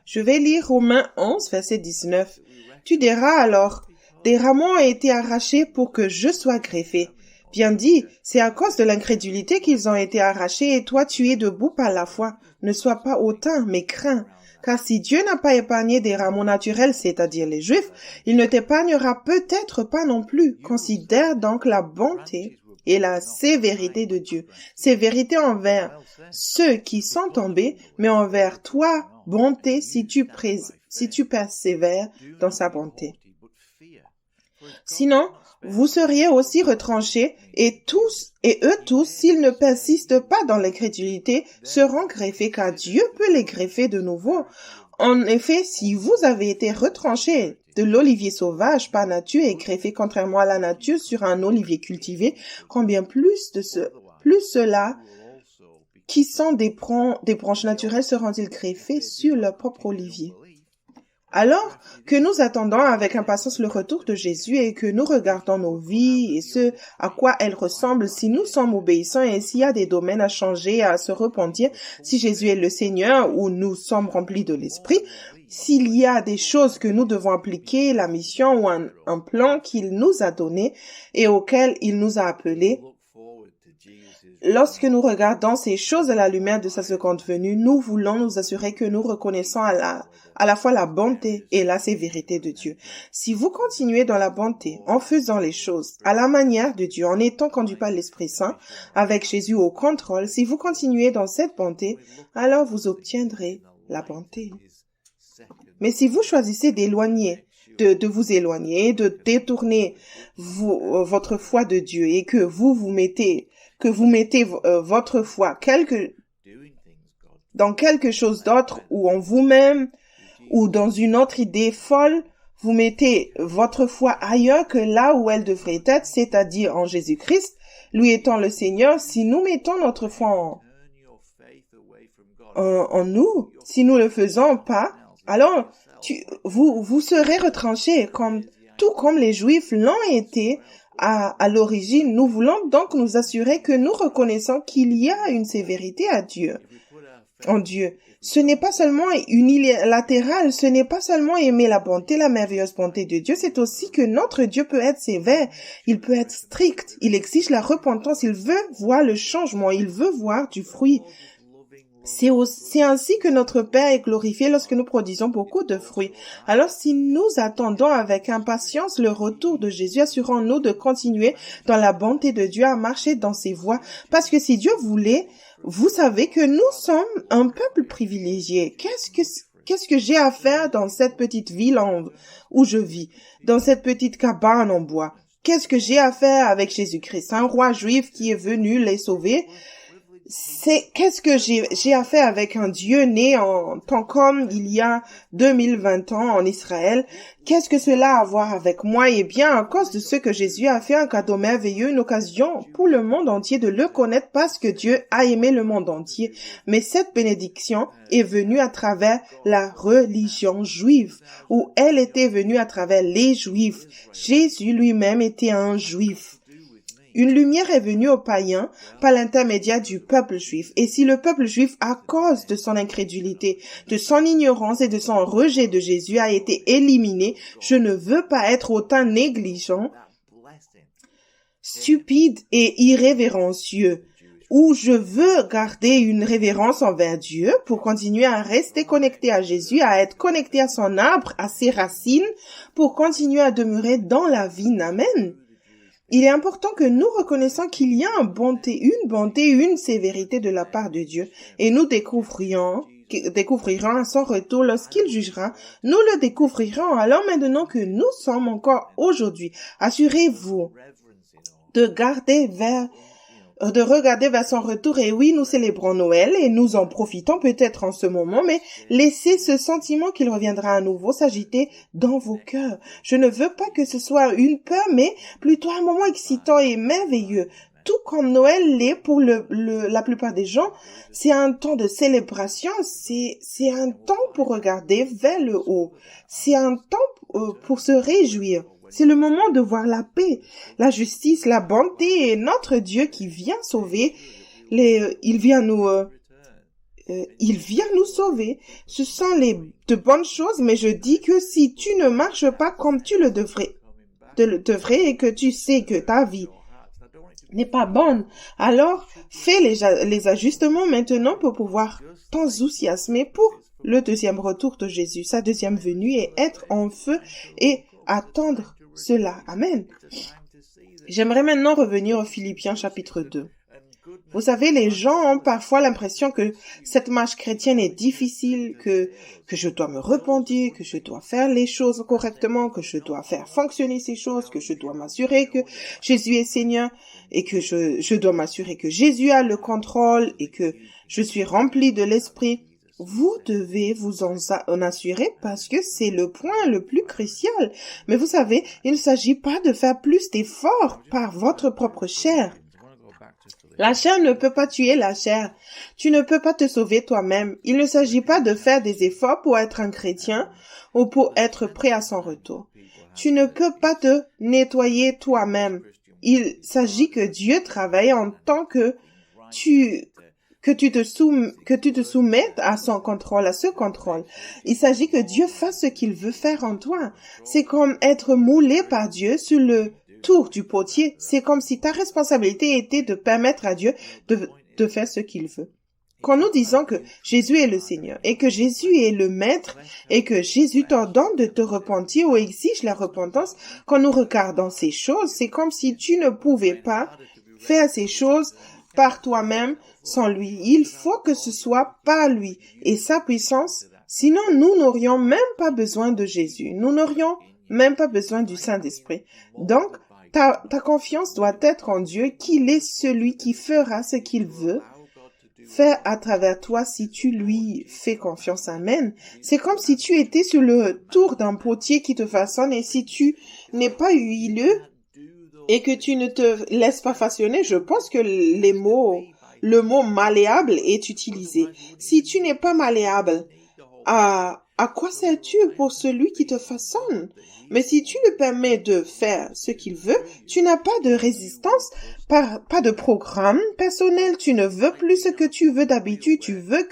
Je vais lire Romains 11, verset 19. Tu diras alors, des rameaux ont été arrachés pour que je sois greffé. Bien dit, c'est à cause de l'incrédulité qu'ils ont été arrachés et toi tu es debout par la foi. Ne sois pas hautain, mais crains. Car si Dieu n'a pas épargné des rameaux naturels, c'est-à-dire les Juifs, il ne t'épargnera peut-être pas non plus. Considère donc la bonté et la sévérité de Dieu. Sévérité envers ceux qui sont tombés, mais envers toi, bonté si tu persévères dans sa bonté. Sinon, vous seriez aussi retranchés et eux tous, s'ils ne persistent pas dans l'incrédulité, seront greffés car Dieu peut les greffer de nouveau. En effet, si vous avez été retranchés de l'olivier sauvage par nature et greffés contrairement à la nature sur un olivier cultivé, combien plus ceux-là qui sont des branches naturelles seront-ils greffés sur leur propre olivier? Alors que nous attendons avec impatience le retour de Jésus et que nous regardons nos vies et ce à quoi elles ressemblent, si nous sommes obéissants et s'il y a des domaines à changer, à se repentir, si Jésus est le Seigneur ou nous sommes remplis de l'Esprit, s'il y a des choses que nous devons appliquer, la mission ou un plan qu'il nous a donné et auquel il nous a appelés, lorsque nous regardons ces choses à la lumière de sa seconde venue, nous voulons nous assurer que nous reconnaissons à la fois la bonté et la sévérité de Dieu. Si vous continuez dans la bonté, en faisant les choses à la manière de Dieu, en étant conduit par l'Esprit Saint, avec Jésus au contrôle, si vous continuez dans cette bonté, alors vous obtiendrez la bonté. Mais si vous choisissez d'éloigner, de vous éloigner, de détourner votre foi de Dieu et que vous mettez votre foi dans quelque chose d'autre ou en vous-même ou dans une autre idée folle, vous mettez votre foi ailleurs que là où elle devrait être, c'est-à-dire en Jésus-Christ, lui étant le Seigneur. Si nous mettons notre foi en nous, si nous le faisons pas, alors vous serez retranchés tout comme les Juifs l'ont été à l'origine. Nous voulons donc nous assurer que nous reconnaissons qu'il y a une sévérité en Dieu. Ce n'est pas seulement unilatéral, ce n'est pas seulement aimer la bonté, la merveilleuse bonté de Dieu, c'est aussi que notre Dieu peut être sévère, il peut être strict, il exige la repentance, il veut voir le changement, il veut voir du fruit. C'est ainsi que notre Père est glorifié lorsque nous produisons beaucoup de fruits. Alors si nous attendons avec impatience le retour de Jésus, assurons-nous de continuer dans la bonté de Dieu à marcher dans ses voies. Parce que si Dieu voulait, vous savez que nous sommes un peuple privilégié. Qu'est-ce que j'ai à faire dans cette petite ville où je vis, dans cette petite cabane en bois? Qu'est-ce que j'ai à faire avec Jésus-Christ, un roi juif qui est venu les sauver? Qu'est-ce que j'ai à faire avec un Dieu né en tant qu'homme il y a 2020 ans en Israël? Qu'est-ce que cela a à voir avec moi? Eh bien, à cause de ce que Jésus a fait un cadeau merveilleux, une occasion pour le monde entier de le connaître parce que Dieu a aimé le monde entier. Mais cette bénédiction est venue à travers la religion juive, ou elle était venue à travers les Juifs. Jésus lui-même était un Juif. Une lumière est venue aux païens par l'intermédiaire du peuple juif. Et si le peuple juif, à cause de son incrédulité, de son ignorance et de son rejet de Jésus, a été éliminé, je ne veux pas être autant négligent, stupide et irrévérencieux, où je veux garder une révérence envers Dieu pour continuer à rester connecté à Jésus, à être connecté à son arbre, à ses racines, pour continuer à demeurer dans la vie. Amen. Il est important que nous reconnaissons qu'il y a une bonté, une sévérité de la part de Dieu, et nous découvrirons à son retour lorsqu'il jugera, nous le découvrirons. Alors maintenant que nous sommes encore aujourd'hui, assurez-vous de regarder vers son retour. Et oui, nous célébrons Noël et nous en profitons peut-être en ce moment, mais laissez ce sentiment qu'il reviendra à nouveau s'agiter dans vos cœurs. Je ne veux pas que ce soit une peur, mais plutôt un moment excitant et merveilleux. Tout comme Noël l'est pour la plupart des gens, c'est un temps de célébration, c'est un temps pour regarder vers le haut, c'est un temps pour se réjouir. C'est le moment de voir la paix, la justice, la bonté et notre Dieu qui vient sauver. Il vient nous sauver. Ce sont de bonnes choses, mais je dis que si tu ne marches pas comme tu le devrais et que tu sais que ta vie n'est pas bonne, alors fais les ajustements maintenant pour pouvoir t'enthousiasmer pour le deuxième retour de Jésus, sa deuxième venue, et être en feu et attendre cela. Amen. J'aimerais maintenant revenir au Philippiens chapitre 2. Vous savez, les gens ont parfois l'impression que cette marche chrétienne est difficile, que je dois me repentir, que je dois faire les choses correctement, que je dois faire fonctionner ces choses, que je dois m'assurer que Jésus est Seigneur et que je dois m'assurer que Jésus a le contrôle et que je suis rempli de l'Esprit. Vous devez vous en assurer parce que c'est le point le plus crucial. Mais vous savez, il ne s'agit pas de faire plus d'efforts par votre propre chair. La chair ne peut pas tuer la chair. Tu ne peux pas te sauver toi-même. Il ne s'agit pas de faire des efforts pour être un chrétien ou pour être prêt à son retour. Tu ne peux pas te nettoyer toi-même. Il s'agit que Dieu travaille en tant que tu te soumettes à son contrôle, à ce contrôle. Il s'agit que Dieu fasse ce qu'il veut faire en toi. C'est comme être moulé par Dieu sur le tour du potier. C'est comme si ta responsabilité était de permettre à Dieu de faire ce qu'il veut. Quand nous disons que Jésus est le Seigneur et que Jésus est le Maître et que Jésus t'ordonne de te repentir ou exige la repentance, quand nous regardons ces choses, c'est comme si tu ne pouvais pas faire ces choses par toi-même sans lui. Il faut que ce soit par lui et sa puissance. Sinon, nous n'aurions même pas besoin de Jésus. Nous n'aurions même pas besoin du Saint-Esprit. Donc, ta confiance doit être en Dieu, qu'il est celui qui fera ce qu'il veut faire à travers toi si tu lui fais confiance. Amen. C'est comme si tu étais sur le tour d'un potier qui te façonne et si tu n'es pas huileux et que tu ne te laisses pas façonner, je pense que le mot malléable est utilisé. Si tu n'es pas malléable, à quoi sers-tu pour celui qui te façonne? Mais si tu lui permets de faire ce qu'il veut, tu n'as pas de résistance, pas de programme personnel, tu ne veux plus ce que tu veux d'habitude, tu veux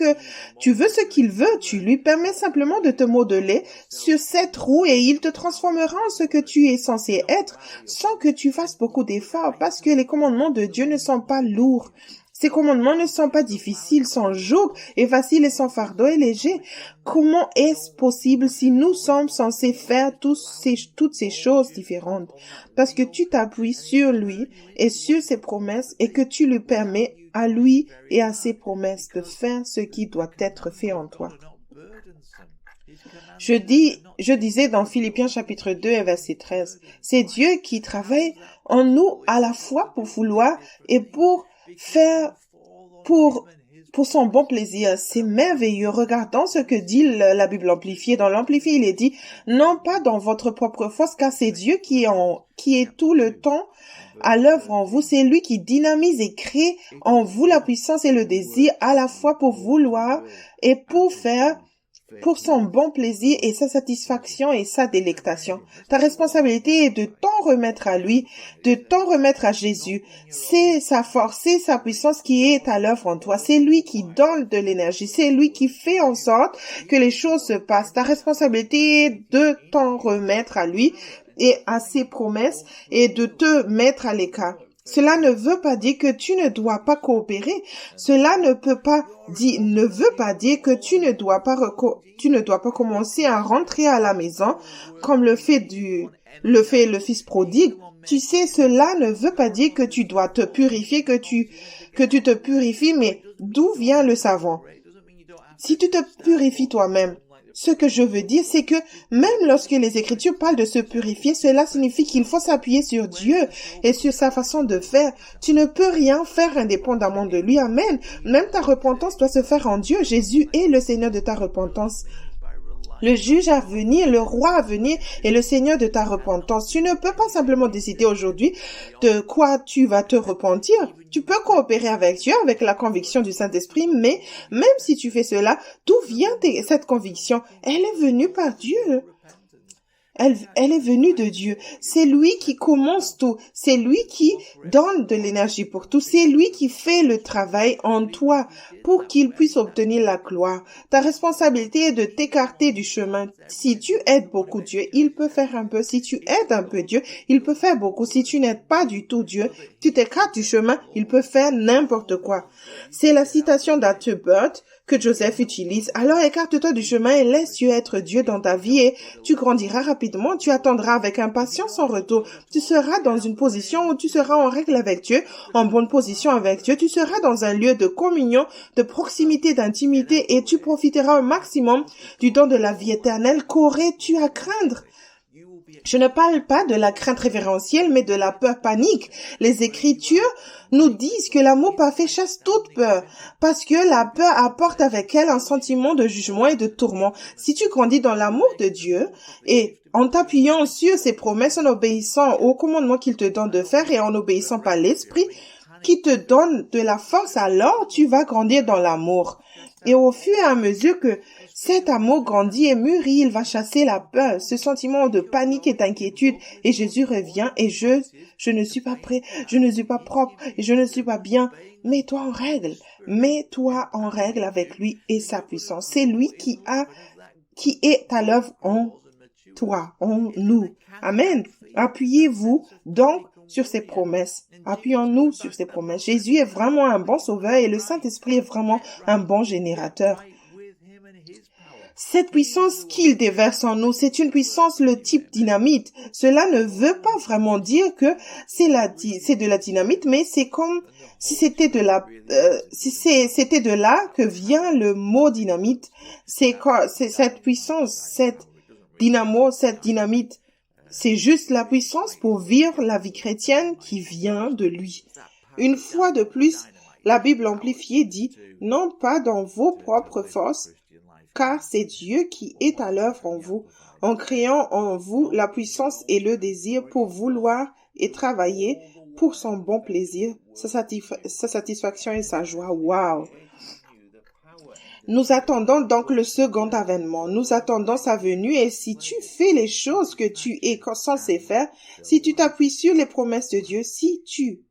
ce qu'il veut, tu lui permets simplement de te modeler sur cette roue et il te transformera en ce que tu es censé être sans que tu fasses beaucoup d'efforts parce que les commandements de Dieu ne sont pas lourds. Ces commandements ne sont pas difficiles, sans joug et faciles et sans fardeau et léger. Comment est-ce possible si nous sommes censés faire toutes ces choses différentes? Parce que tu t'appuies sur lui et sur ses promesses et que tu lui permets à lui et à ses promesses de faire ce qui doit être fait en toi. Je disais dans Philippiens chapitre 2 et verset 13, c'est Dieu qui travaille en nous à la fois pour vouloir et pour faire pour son bon plaisir. C'est merveilleux. Regardons ce que dit la Bible amplifiée. Dans l'amplifié, il est dit, non pas dans votre propre force, car c'est Dieu qui est tout le temps à l'œuvre en vous. C'est lui qui dynamise et crée en vous la puissance et le désir à la fois pour vouloir et pour faire pour son bon plaisir et sa satisfaction et sa délectation. Ta responsabilité est de t'en remettre à lui, de t'en remettre à Jésus. C'est sa force, c'est sa puissance qui est à l'œuvre en toi. C'est lui qui donne de l'énergie, c'est lui qui fait en sorte que les choses se passent. Ta responsabilité est de t'en remettre à lui et à ses promesses et de te mettre à l'écart. Cela ne veut pas dire que tu ne dois pas coopérer. Cela ne veut pas dire que tu ne dois pas commencer à rentrer à la maison comme le fait le fils prodigue. Tu sais, cela ne veut pas dire que tu dois te purifier, que tu te purifies, mais d'où vient le savon? Si tu te purifies toi-même, Ce que je veux dire, c'est que même lorsque les Écritures parlent de se purifier, cela signifie qu'il faut s'appuyer sur Dieu et sur sa façon de faire. Tu ne peux rien faire indépendamment de lui. Amen. Même ta repentance doit se faire en Dieu. Jésus est le Seigneur de ta repentance. Le juge à venir, le roi à venir et le Seigneur de ta repentance. Tu ne peux pas simplement décider aujourd'hui de quoi tu vas te repentir. Tu peux coopérer avec Dieu, avec la conviction du Saint-Esprit, mais même si tu fais cela, d'où vient cette conviction? Elle est venue par Dieu. Elle est venue de Dieu. C'est lui qui commence tout. C'est lui qui donne de l'énergie pour tout. C'est lui qui fait le travail en toi pour qu'il puisse obtenir la gloire. Ta responsabilité est de t'écarter du chemin. Si tu aides beaucoup Dieu, il peut faire un peu. Si tu aides un peu Dieu, il peut faire beaucoup. Si tu n'aides pas du tout Dieu, tu t'écartes du chemin, il peut faire n'importe quoi. C'est la citation d'Arthur Burt que Joseph utilise. Alors écarte-toi du chemin et laisse Dieu être Dieu dans ta vie et tu grandiras rapidement, tu attendras avec impatience son retour. Tu seras dans une position où tu seras en règle avec Dieu, en bonne position avec Dieu. Tu seras dans un lieu de communion, de proximité, d'intimité et tu profiteras au maximum du don de la vie éternelle. Qu'aurais-tu à craindre? Je ne parle pas de la crainte révérentielle, mais de la peur panique. Les Écritures nous disent que l'amour parfait chasse toute peur, parce que la peur apporte avec elle un sentiment de jugement et de tourment. Si tu grandis dans l'amour de Dieu et en t'appuyant sur ses promesses, en obéissant aux commandements qu'il te donne de faire et en obéissant par l'Esprit qui te donne de la force, alors tu vas grandir dans l'amour. Et au fur et à mesure que cet amour grandit et mûrit, il va chasser la peur, ce sentiment de panique et d'inquiétude. Et Jésus revient et je ne suis pas prêt, je ne suis pas propre et je ne suis pas bien. Mets-toi en règle. Mets-toi en règle avec lui et sa puissance. C'est lui qui est à l'œuvre en toi, en nous. Amen. Appuyez-vous donc sur ses promesses. Appuyons-nous sur ses promesses. Jésus est vraiment un bon sauveur et le Saint-Esprit est vraiment un bon générateur. Cette puissance qu'il déverse en nous, c'est une puissance le type dynamite. Cela ne veut pas vraiment dire que c'est de la dynamite, mais c'est comme si c'était de là que vient le mot dynamite. C'est cette puissance, cette dynamite. C'est juste la puissance pour vivre la vie chrétienne qui vient de lui. Une fois de plus, la Bible amplifiée dit « Non pas dans vos propres forces, car c'est Dieu qui est à l'œuvre en vous, en créant en vous la puissance et le désir pour vouloir et travailler pour son bon plaisir, sa satisfaction et sa joie. » Wow! Nous attendons donc le second avènement. Nous attendons sa venue et si tu fais les choses que tu es censé faire, si tu t'appuies sur les promesses de Dieu, si tu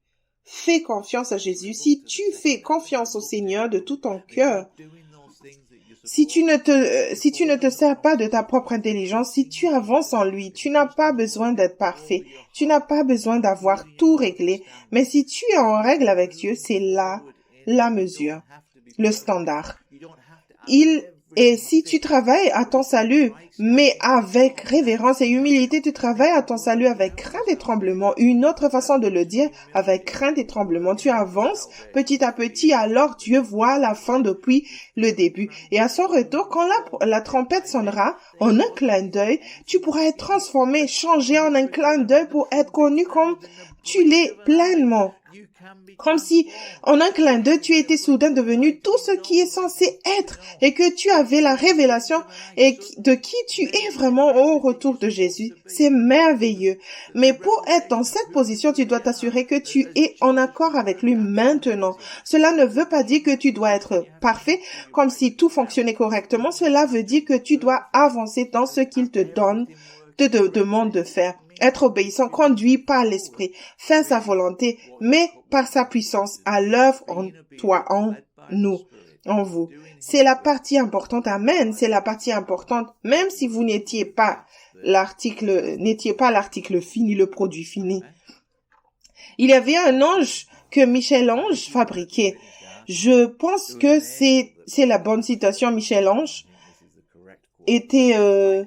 fais confiance à Jésus, si tu fais confiance au Seigneur de tout ton cœur, si tu ne te sers pas de ta propre intelligence, si tu avances en lui, tu n'as pas besoin d'être parfait. Tu n'as pas besoin d'avoir tout réglé. Mais si tu es en règle avec Dieu, c'est là la mesure, le standard. Et si tu travailles à ton salut, mais avec révérence et humilité, tu travailles à ton salut avec crainte et tremblement. Une autre façon de le dire, avec crainte et tremblement. Tu avances petit à petit, alors Dieu voit la fin depuis le début. Et à son retour, quand la trompette sonnera, en un clin d'œil, tu pourras être transformé, changé en un clin d'œil pour être connu comme tu l'es pleinement. Comme si, en un clin d'œil, tu étais soudain devenu tout ce qui est censé être et que tu avais la révélation et de qui tu es vraiment au retour de Jésus. C'est merveilleux. Mais pour être dans cette position, tu dois t'assurer que tu es en accord avec lui maintenant. Cela ne veut pas dire que tu dois être parfait, comme si tout fonctionnait correctement. Cela veut dire que tu dois avancer dans ce qu'il te demande de faire. Être obéissant, conduit par l'Esprit, faire sa volonté, mais par sa puissance à l'œuvre en toi, en nous, en vous. C'est la partie importante, amen, c'est la partie importante, même si vous n'étiez pas l'article fini, le produit fini. Il y avait un ange que Michel-Ange fabriquait. Je pense que c'est la bonne citation. Michel-Ange était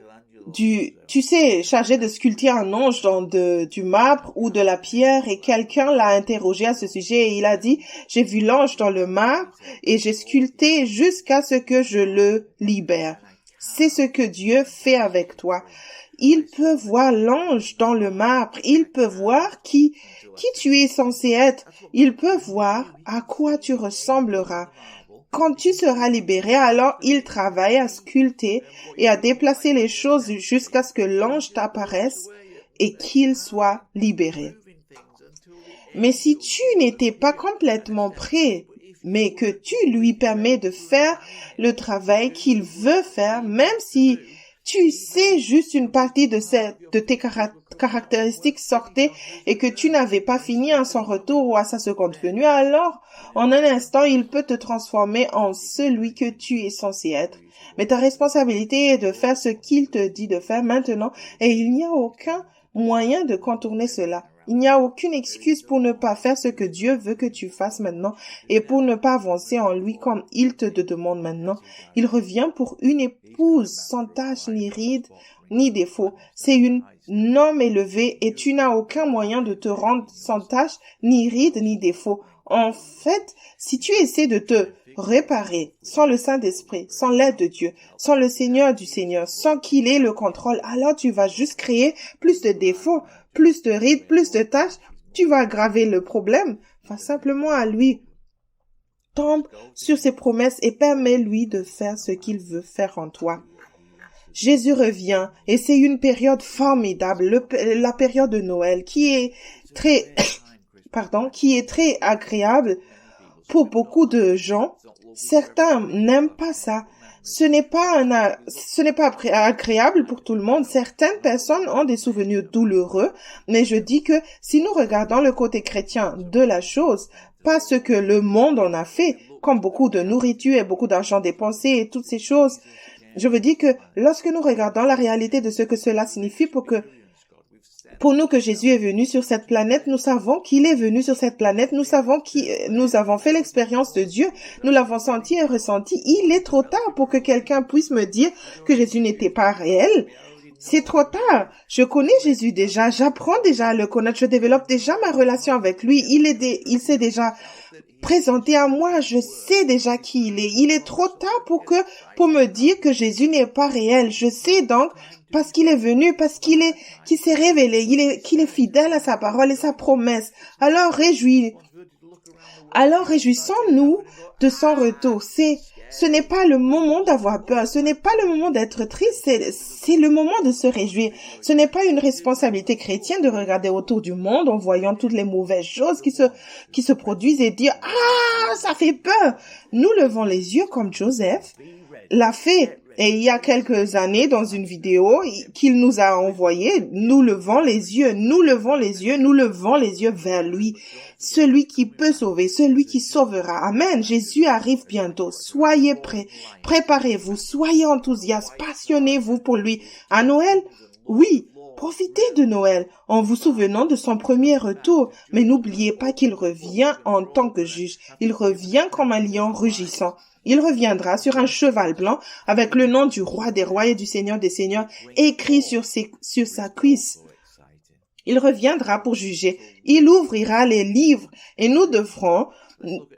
chargé de sculpter un ange dans du marbre ou de la pierre et quelqu'un l'a interrogé à ce sujet et il a dit, j'ai vu l'ange dans le marbre et j'ai sculpté jusqu'à ce que je le libère. c'est ce que Dieu fait avec toi. Il peut voir l'ange dans le marbre. Il peut voir qui tu es censé être. Il peut voir à quoi tu ressembleras. Quand tu seras libéré, alors il travaille à sculpter et à déplacer les choses jusqu'à ce que l'ange t'apparaisse et qu'il soit libéré. Mais si tu n'étais pas complètement prêt, mais que tu lui permets de faire le travail qu'il veut faire, même si tu sais juste une partie de tes caractéristiques sortaient et que tu n'avais pas fini à son retour ou à sa seconde venue, alors, en un instant, il peut te transformer en celui que tu es censé être. Mais ta responsabilité est de faire ce qu'il te dit de faire maintenant et il n'y a aucun moyen de contourner cela. Il n'y a aucune excuse pour ne pas faire ce que Dieu veut que tu fasses maintenant et pour ne pas avancer en lui comme il te demande maintenant. Il revient pour une épouse sans tache ni ride ni défaut. C'est un homme élevé et tu n'as aucun moyen de te rendre sans tache ni ride ni défaut. En fait, si tu essaies de te réparer sans le Saint-Esprit, sans l'aide de Dieu, sans le Seigneur du Seigneur, sans qu'il ait le contrôle, alors tu vas juste créer plus de défauts, plus de rides, plus de tâches. Tu vas aggraver le problème. Va simplement à lui. Tombe sur ses promesses et permets-lui de faire ce qu'il veut faire en toi. Jésus revient et c'est une période formidable, la période de Noël qui est très agréable pour beaucoup de gens. Certains n'aiment pas ça. Ce n'est pas agréable pour tout le monde. Certaines personnes ont des souvenirs douloureux, mais je dis que si nous regardons le côté chrétien de la chose, pas ce que le monde en a fait, comme beaucoup de nourriture et beaucoup d'argent dépensé et toutes ces choses, je veux dire que lorsque nous regardons la réalité de ce que cela signifie pour nous que Jésus est venu sur cette planète, nous savons qu'il est venu sur cette planète, nous savons que nous avons fait l'expérience de Dieu, nous l'avons senti et ressenti. Il est trop tard pour que quelqu'un puisse me dire que Jésus n'était pas réel. C'est trop tard. Je connais Jésus déjà, j'apprends déjà à le connaître, je développe déjà ma relation avec lui. Il s'est déjà présenté à moi, je sais déjà qui il est. Il est trop tard pour me dire que Jésus n'est pas réel. Je sais donc parce qu'il est venu, parce qu'il s'est révélé, qu'il est fidèle à sa parole et sa promesse. Alors réjouissons-nous de son retour. Ce n'est pas le moment d'avoir peur, ce n'est pas le moment d'être triste, c'est le moment de se réjouir. Ce n'est pas une responsabilité chrétienne de regarder autour du monde en voyant toutes les mauvaises choses qui se produisent et dire « Ah, ça fait peur !» Nous levons les yeux comme Joseph l'a fait. Et il y a quelques années, dans une vidéo qu'il nous a envoyée, nous levons les yeux vers lui. Celui qui peut sauver, celui qui sauvera. Amen. Jésus arrive bientôt. Soyez prêts. Préparez-vous. Soyez enthousiastes. Passionnez-vous pour lui. À Noël? Oui. Profitez de Noël en vous souvenant de son premier retour. Mais n'oubliez pas qu'il revient en tant que juge. Il revient comme un lion rugissant. Il reviendra sur un cheval blanc avec le nom du roi des rois et du seigneur des seigneurs écrit sur sa cuisse. Il reviendra pour juger. Il ouvrira les livres et nous devrons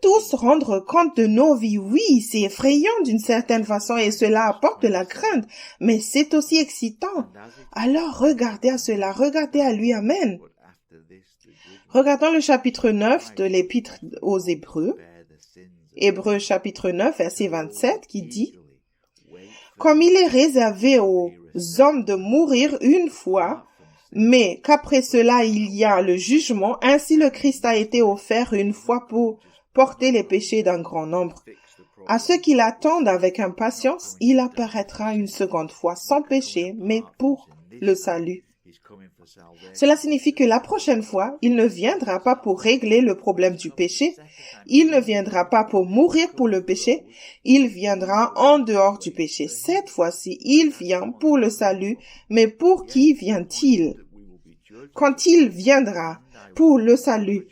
tous rendre compte de nos vies. Oui, c'est effrayant d'une certaine façon et cela apporte de la crainte, mais c'est aussi excitant. Alors regardez à cela, regardez à lui. Amen. Regardons le chapitre 9 de l'épître aux Hébreux. Hébreux chapitre 9, verset 27, qui dit « Comme il est réservé aux hommes de mourir une fois, mais qu'après cela il y a le jugement, ainsi le Christ a été offert une fois pour porter les péchés d'un grand nombre. À ceux qui l'attendent avec impatience, il apparaîtra une seconde fois sans péché, mais pour le salut. » Cela signifie que la prochaine fois, il ne viendra pas pour régler le problème du péché, il ne viendra pas pour mourir pour le péché, il viendra en dehors du péché. Cette fois-ci, il vient pour le salut, mais pour qui vient-il? Quand il viendra pour le salut,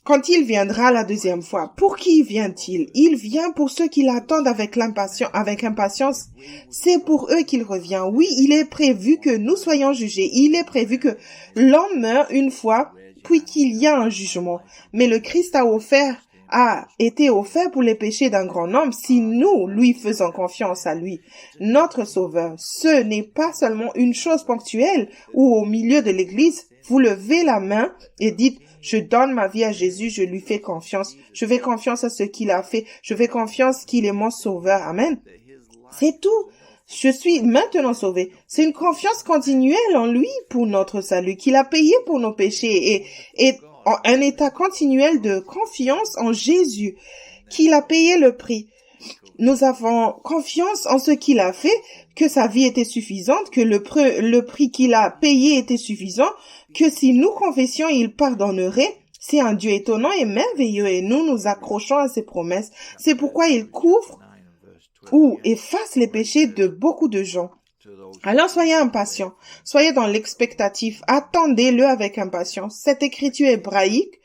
quand il viendra la deuxième fois, pour qui vient-il? Il vient pour ceux qui l'attendent avec impatience. C'est pour eux qu'il revient. Oui, il est prévu que nous soyons jugés. Il est prévu que l'homme meure une fois, puis qu'il y a un jugement. Mais le Christ a offert a été offert pour les péchés d'un grand nombre si nous lui faisons confiance à lui, notre Sauveur. Ce n'est pas seulement une chose ponctuelle où au milieu de l'église, vous levez la main et dites « Je donne ma vie à Jésus, je lui fais confiance. Je fais confiance à ce qu'il a fait. Je fais confiance qu'il est mon Sauveur. Amen. » C'est tout. Je suis maintenant sauvé. C'est une confiance continuelle en lui pour notre salut, qu'il a payé pour nos péchés et un état continuel de confiance en Jésus, qu'il a payé le prix. Nous avons confiance en ce qu'il a fait, que sa vie était suffisante, que le prix qu'il a payé était suffisant, que si nous confessions, il pardonnerait. C'est un Dieu étonnant et merveilleux et nous nous accrochons à ses promesses. C'est pourquoi il couvre ou efface les péchés de beaucoup de gens. Alors soyez impatients, soyez dans l'expectatif, attendez-le avec impatience. Cette écriture hébraïque,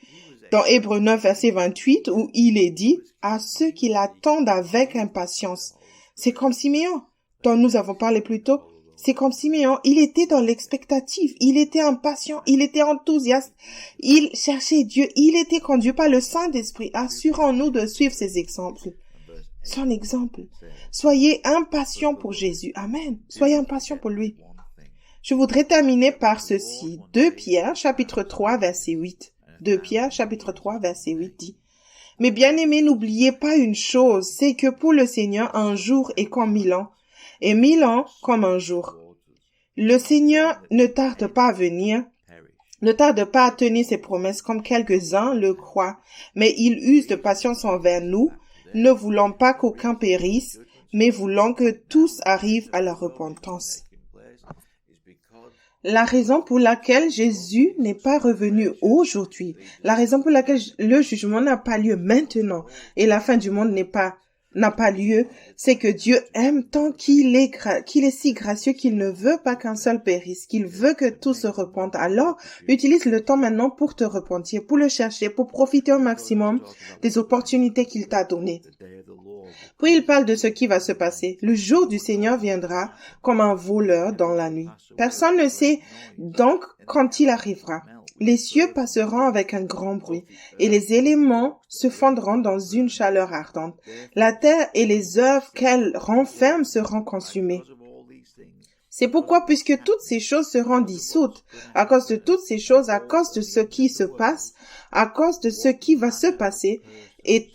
dans Hébreux 9, verset 28, où il est dit « à ceux qui l'attendent avec impatience ». C'est comme Siméon, dont nous avons parlé plus tôt. C'est comme Siméon, il était dans l'expectative, il était impatient, il était enthousiaste, il cherchait Dieu, il était conduit par le Saint-Esprit. Assurons-nous de suivre ses exemples. Son exemple. Soyez impatients pour Jésus. Amen. Soyez impatients pour lui. Je voudrais terminer par ceci. 2 Pierre, chapitre 3, verset 8. 2 Pierre, chapitre 3, verset 8 dit « Mais bien-aimés, n'oubliez pas une chose, c'est que pour le Seigneur, un jour est comme 1000 ans, et 1000 ans comme un jour. Le Seigneur ne tarde pas à venir, ne tarde pas à tenir ses promesses comme quelques-uns le croient, mais il use de patience envers nous, ne voulant pas qu'aucun périsse, mais voulant que tous arrivent à la repentance. » La raison pour laquelle Jésus n'est pas revenu aujourd'hui, la raison pour laquelle le jugement n'a pas lieu maintenant et la fin du monde n'a pas lieu, c'est que Dieu aime tant qu'il est si gracieux qu'il ne veut pas qu'un seul périsse, qu'il veut que tous se repentent. Alors, utilise le temps maintenant pour te repentir, pour le chercher, pour profiter au maximum des opportunités qu'il t'a données. Puis il parle de ce qui va se passer. Le jour du Seigneur viendra comme un voleur dans la nuit. Personne ne sait donc quand il arrivera. Les cieux passeront avec un grand bruit, et les éléments se fondront dans une chaleur ardente. La terre et les œuvres qu'elle renferme seront consumées. C'est pourquoi, puisque toutes ces choses seront dissoutes, à cause de toutes ces choses, à cause de ce qui se passe, à cause de ce qui va se passer, et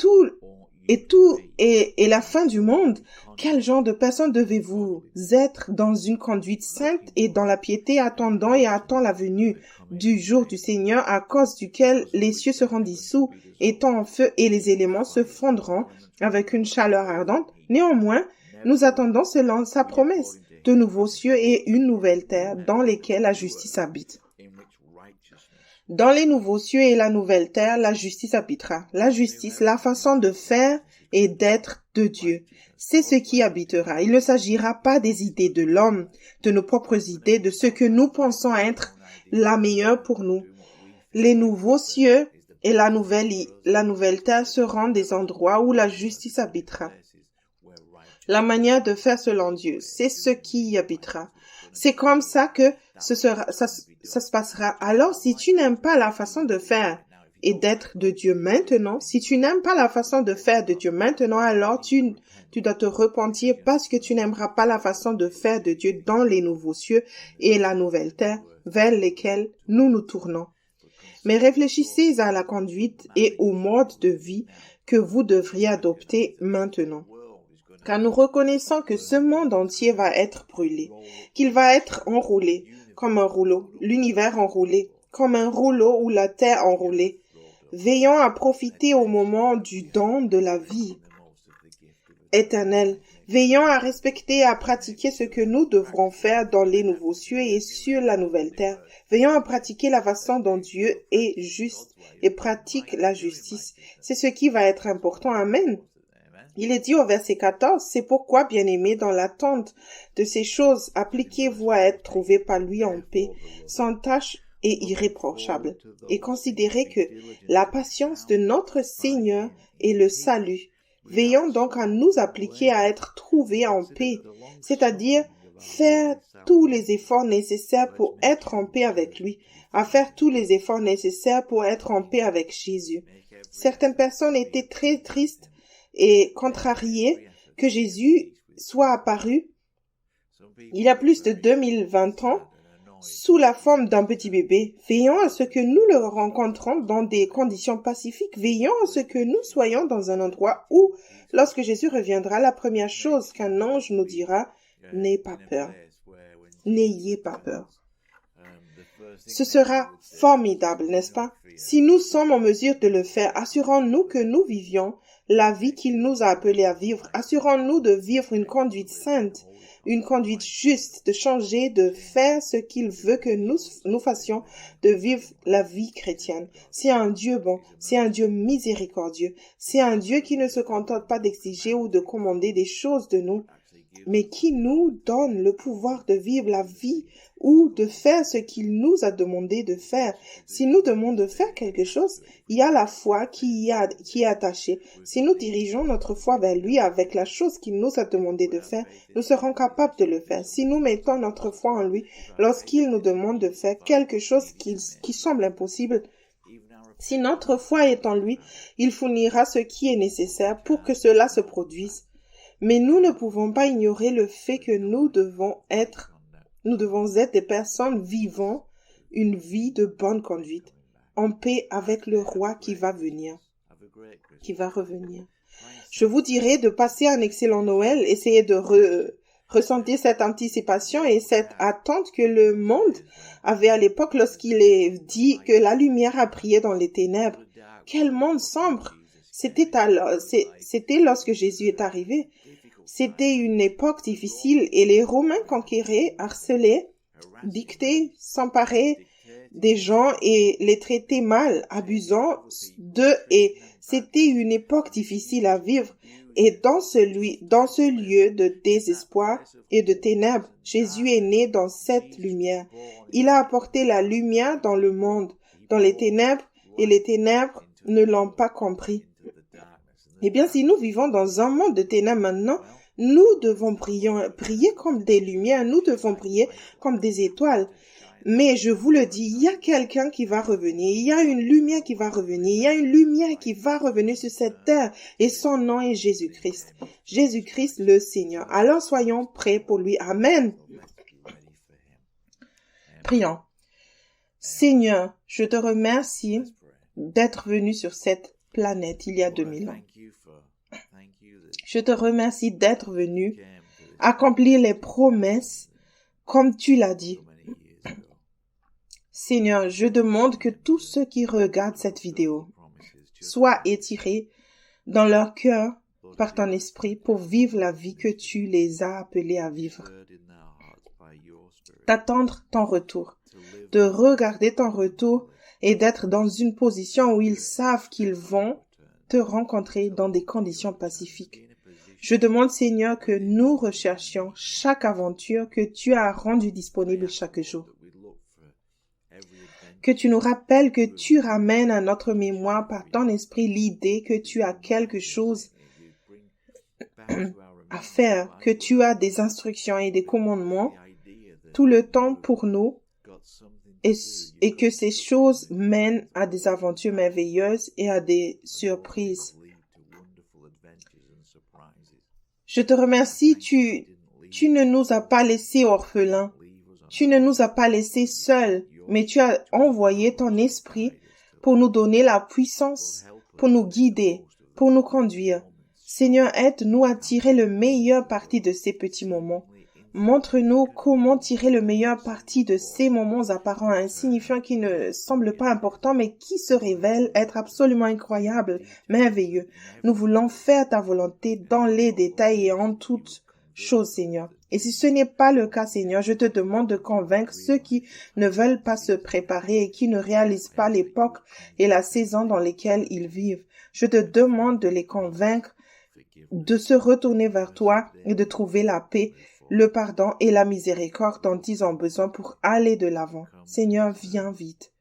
la fin du monde, quel genre de personne devez-vous être dans une conduite sainte et dans la piété, attendant la venue du jour du Seigneur, à cause duquel les cieux seront dissous, étant en feu et les éléments se fondront avec une chaleur ardente? Néanmoins, nous attendons selon sa promesse, de nouveaux cieux et une nouvelle terre dans lesquels la justice habite. Dans les nouveaux cieux et la nouvelle terre, la justice habitera. La justice, la façon de faire et d'être de Dieu, c'est ce qui habitera. Il ne s'agira pas des idées de l'homme, de nos propres idées, de ce que nous pensons être la meilleure pour nous. Les nouveaux cieux et la nouvelle terre seront des endroits où la justice habitera. La manière de faire selon Dieu, c'est ce qui y habitera. C'est comme ça que ça se passera. Alors, si tu n'aimes pas la façon de faire et d'être de Dieu maintenant, si tu n'aimes pas la façon de faire de Dieu maintenant, alors tu dois te repentir parce que tu n'aimeras pas la façon de faire de Dieu dans les nouveaux cieux et la nouvelle terre vers lesquels nous nous tournons. Mais réfléchissez à la conduite et au mode de vie que vous devriez adopter maintenant. Car nous reconnaissons que ce monde entier va être brûlé, qu'il va être enroulé comme un rouleau, l'univers enroulé comme un rouleau ou la terre enroulée. Veillons à profiter au moment du don de la vie éternelle. Veillons à respecter et à pratiquer ce que nous devrons faire dans les nouveaux cieux et sur la nouvelle terre. Veillons à pratiquer la façon dont Dieu est juste et pratique la justice. C'est ce qui va être important. Amen. Il est dit au verset 14, « C'est pourquoi, bien-aimés, dans l'attente de ces choses, appliquez-vous à être trouvés par lui en paix, sans tache et irréprochable, et considérez que la patience de notre Seigneur est le salut. Veillons donc à nous appliquer à être trouvés en paix, c'est-à-dire faire tous les efforts nécessaires pour être en paix avec lui, à faire tous les efforts nécessaires pour être en paix avec Jésus. Certaines personnes étaient très tristes et contrariées que Jésus soit apparu il y a plus de 2020 ans sous la forme d'un petit bébé. Veillons à ce que nous le rencontrons dans des conditions pacifiques. Veillons à ce que nous soyons dans un endroit où, lorsque Jésus reviendra, la première chose qu'un ange nous dira, n'ayez pas peur. N'ayez pas peur. Ce sera formidable, n'est-ce pas? Si nous sommes en mesure de le faire, assurons-nous que nous vivions la vie qu'il nous a appelés à vivre. Assurons-nous de vivre une conduite sainte, une conduite juste, de changer, de faire ce qu'il veut que nous fassions, de vivre la vie chrétienne. C'est un Dieu bon, c'est un Dieu miséricordieux, c'est un Dieu qui ne se contente pas d'exiger ou de commander des choses de nous, mais qui nous donne le pouvoir de vivre la vie ou de faire ce qu'il nous a demandé de faire. S'il nous demande de faire quelque chose, il y a la foi qui est attachée. Si nous dirigeons notre foi vers lui avec la chose qu'il nous a demandé de faire, nous serons capables de le faire. Si nous mettons notre foi en lui, lorsqu'il nous demande de faire quelque chose qui semble impossible, si notre foi est en lui, il fournira ce qui est nécessaire pour que cela se produise. Mais nous ne pouvons pas ignorer le fait que nous devons être des personnes vivant une vie de bonne conduite, en paix avec le roi qui va revenir. Je vous dirais de passer un excellent Noël, essayez de ressentir cette anticipation et cette attente que le monde avait à l'époque lorsqu'il est dit que la lumière a brillé dans les ténèbres. Quel monde sombre! C'était lorsque Jésus est arrivé. C'était une époque difficile et les Romains conquéraient, harcelaient, dictaient, s'emparaient des gens et les traitaient mal, abusant d'eux, et c'était une époque difficile à vivre. Et dans ce lieu de désespoir et de ténèbres, Jésus est né dans cette lumière. Il a apporté la lumière dans le monde, dans les ténèbres, et les ténèbres ne l'ont pas compris. Eh bien, si nous vivons dans un monde de ténèbres maintenant, nous devons briller comme des lumières, nous devons briller comme des étoiles. Mais je vous le dis, il y a quelqu'un qui va revenir, il y a une lumière qui va revenir, il y a une lumière qui va revenir sur cette terre et son nom est Jésus-Christ. Jésus-Christ le Seigneur. Alors soyons prêts pour lui. Amen. Prions. Seigneur, je te remercie d'être venu sur cette planète il y a 2000 ans. Je te remercie d'être venu accomplir les promesses comme tu l'as dit. Seigneur, je demande que tous ceux qui regardent cette vidéo soient étirés dans leur cœur par ton esprit pour vivre la vie que tu les as appelés à vivre. D'attendre ton retour, de regarder ton retour et d'être dans une position où ils savent qu'ils vont te rencontrer dans des conditions pacifiques. Je demande, Seigneur, que nous recherchions chaque aventure que tu as rendue disponible chaque jour. Que tu nous rappelles, que tu ramènes à notre mémoire par ton esprit l'idée que tu as quelque chose à faire, que tu as des instructions et des commandements tout le temps pour nous et que ces choses mènent à des aventures merveilleuses et à des surprises. Je te remercie, tu ne nous as pas laissés orphelins, tu ne nous as pas laissés seuls, mais tu as envoyé ton esprit pour nous donner la puissance, pour nous guider, pour nous conduire. Seigneur, aide-nous à tirer le meilleur parti de ces petits moments. Montre-nous comment tirer le meilleur parti de ces moments apparents insignifiants qui ne semblent pas importants, mais qui se révèlent être absolument incroyables, merveilleux. Nous voulons faire ta volonté dans les détails et en toutes choses, Seigneur. Et si ce n'est pas le cas, Seigneur, je te demande de convaincre ceux qui ne veulent pas se préparer et qui ne réalisent pas l'époque et la saison dans lesquelles ils vivent. Je te demande de les convaincre de se retourner vers toi et de trouver la paix, le pardon et la miséricorde dont ils ont besoin pour aller de l'avant. Seigneur, viens vite.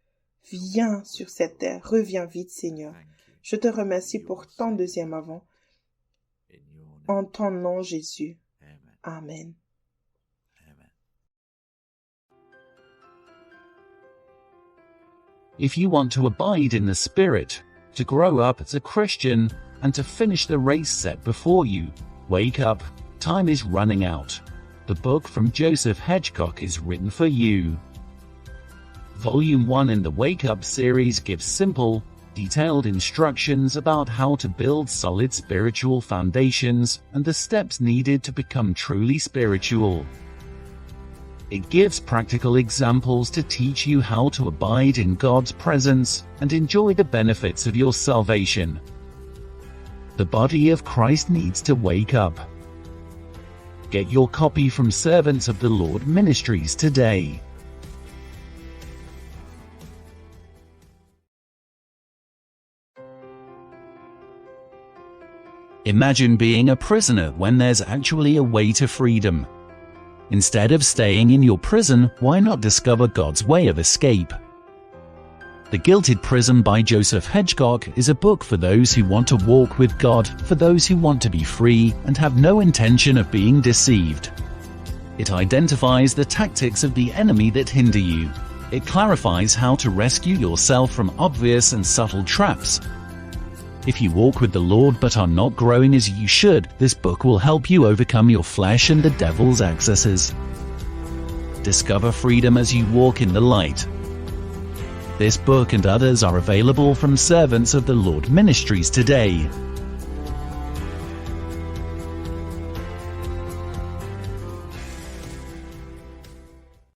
Viens sur cette terre. Reviens vite, Seigneur. Je te remercie pour ton deuxième avant. En ton nom, Jésus. Amen. If you want to abide in the Spirit, to grow up as a Christian, and to finish the race set before you. Wake up, time is running out. The book from Joseph Hedgecock is written for you. Volume 1 in the Wake Up series gives simple, detailed instructions about how to build solid spiritual foundations and the steps needed to become truly spiritual. It gives practical examples to teach you how to abide in God's presence and enjoy the benefits of your salvation. The body of Christ needs to wake up. Get your copy from Servants of the Lord Ministries today. Imagine being a prisoner when there's actually a way to freedom. Instead of staying in your prison, why not discover God's way of escape? The Gilded Prison by Joseph Hedgecock is a book for those who want to walk with God, for those who want to be free and have no intention of being deceived. It identifies the tactics of the enemy that hinder you. It clarifies how to rescue yourself from obvious and subtle traps. If you walk with the Lord but are not growing as you should, this book will help you overcome your flesh and the devil's excesses. Discover freedom as you walk in the light. This book and others are available from Servants of the Lord Ministries today.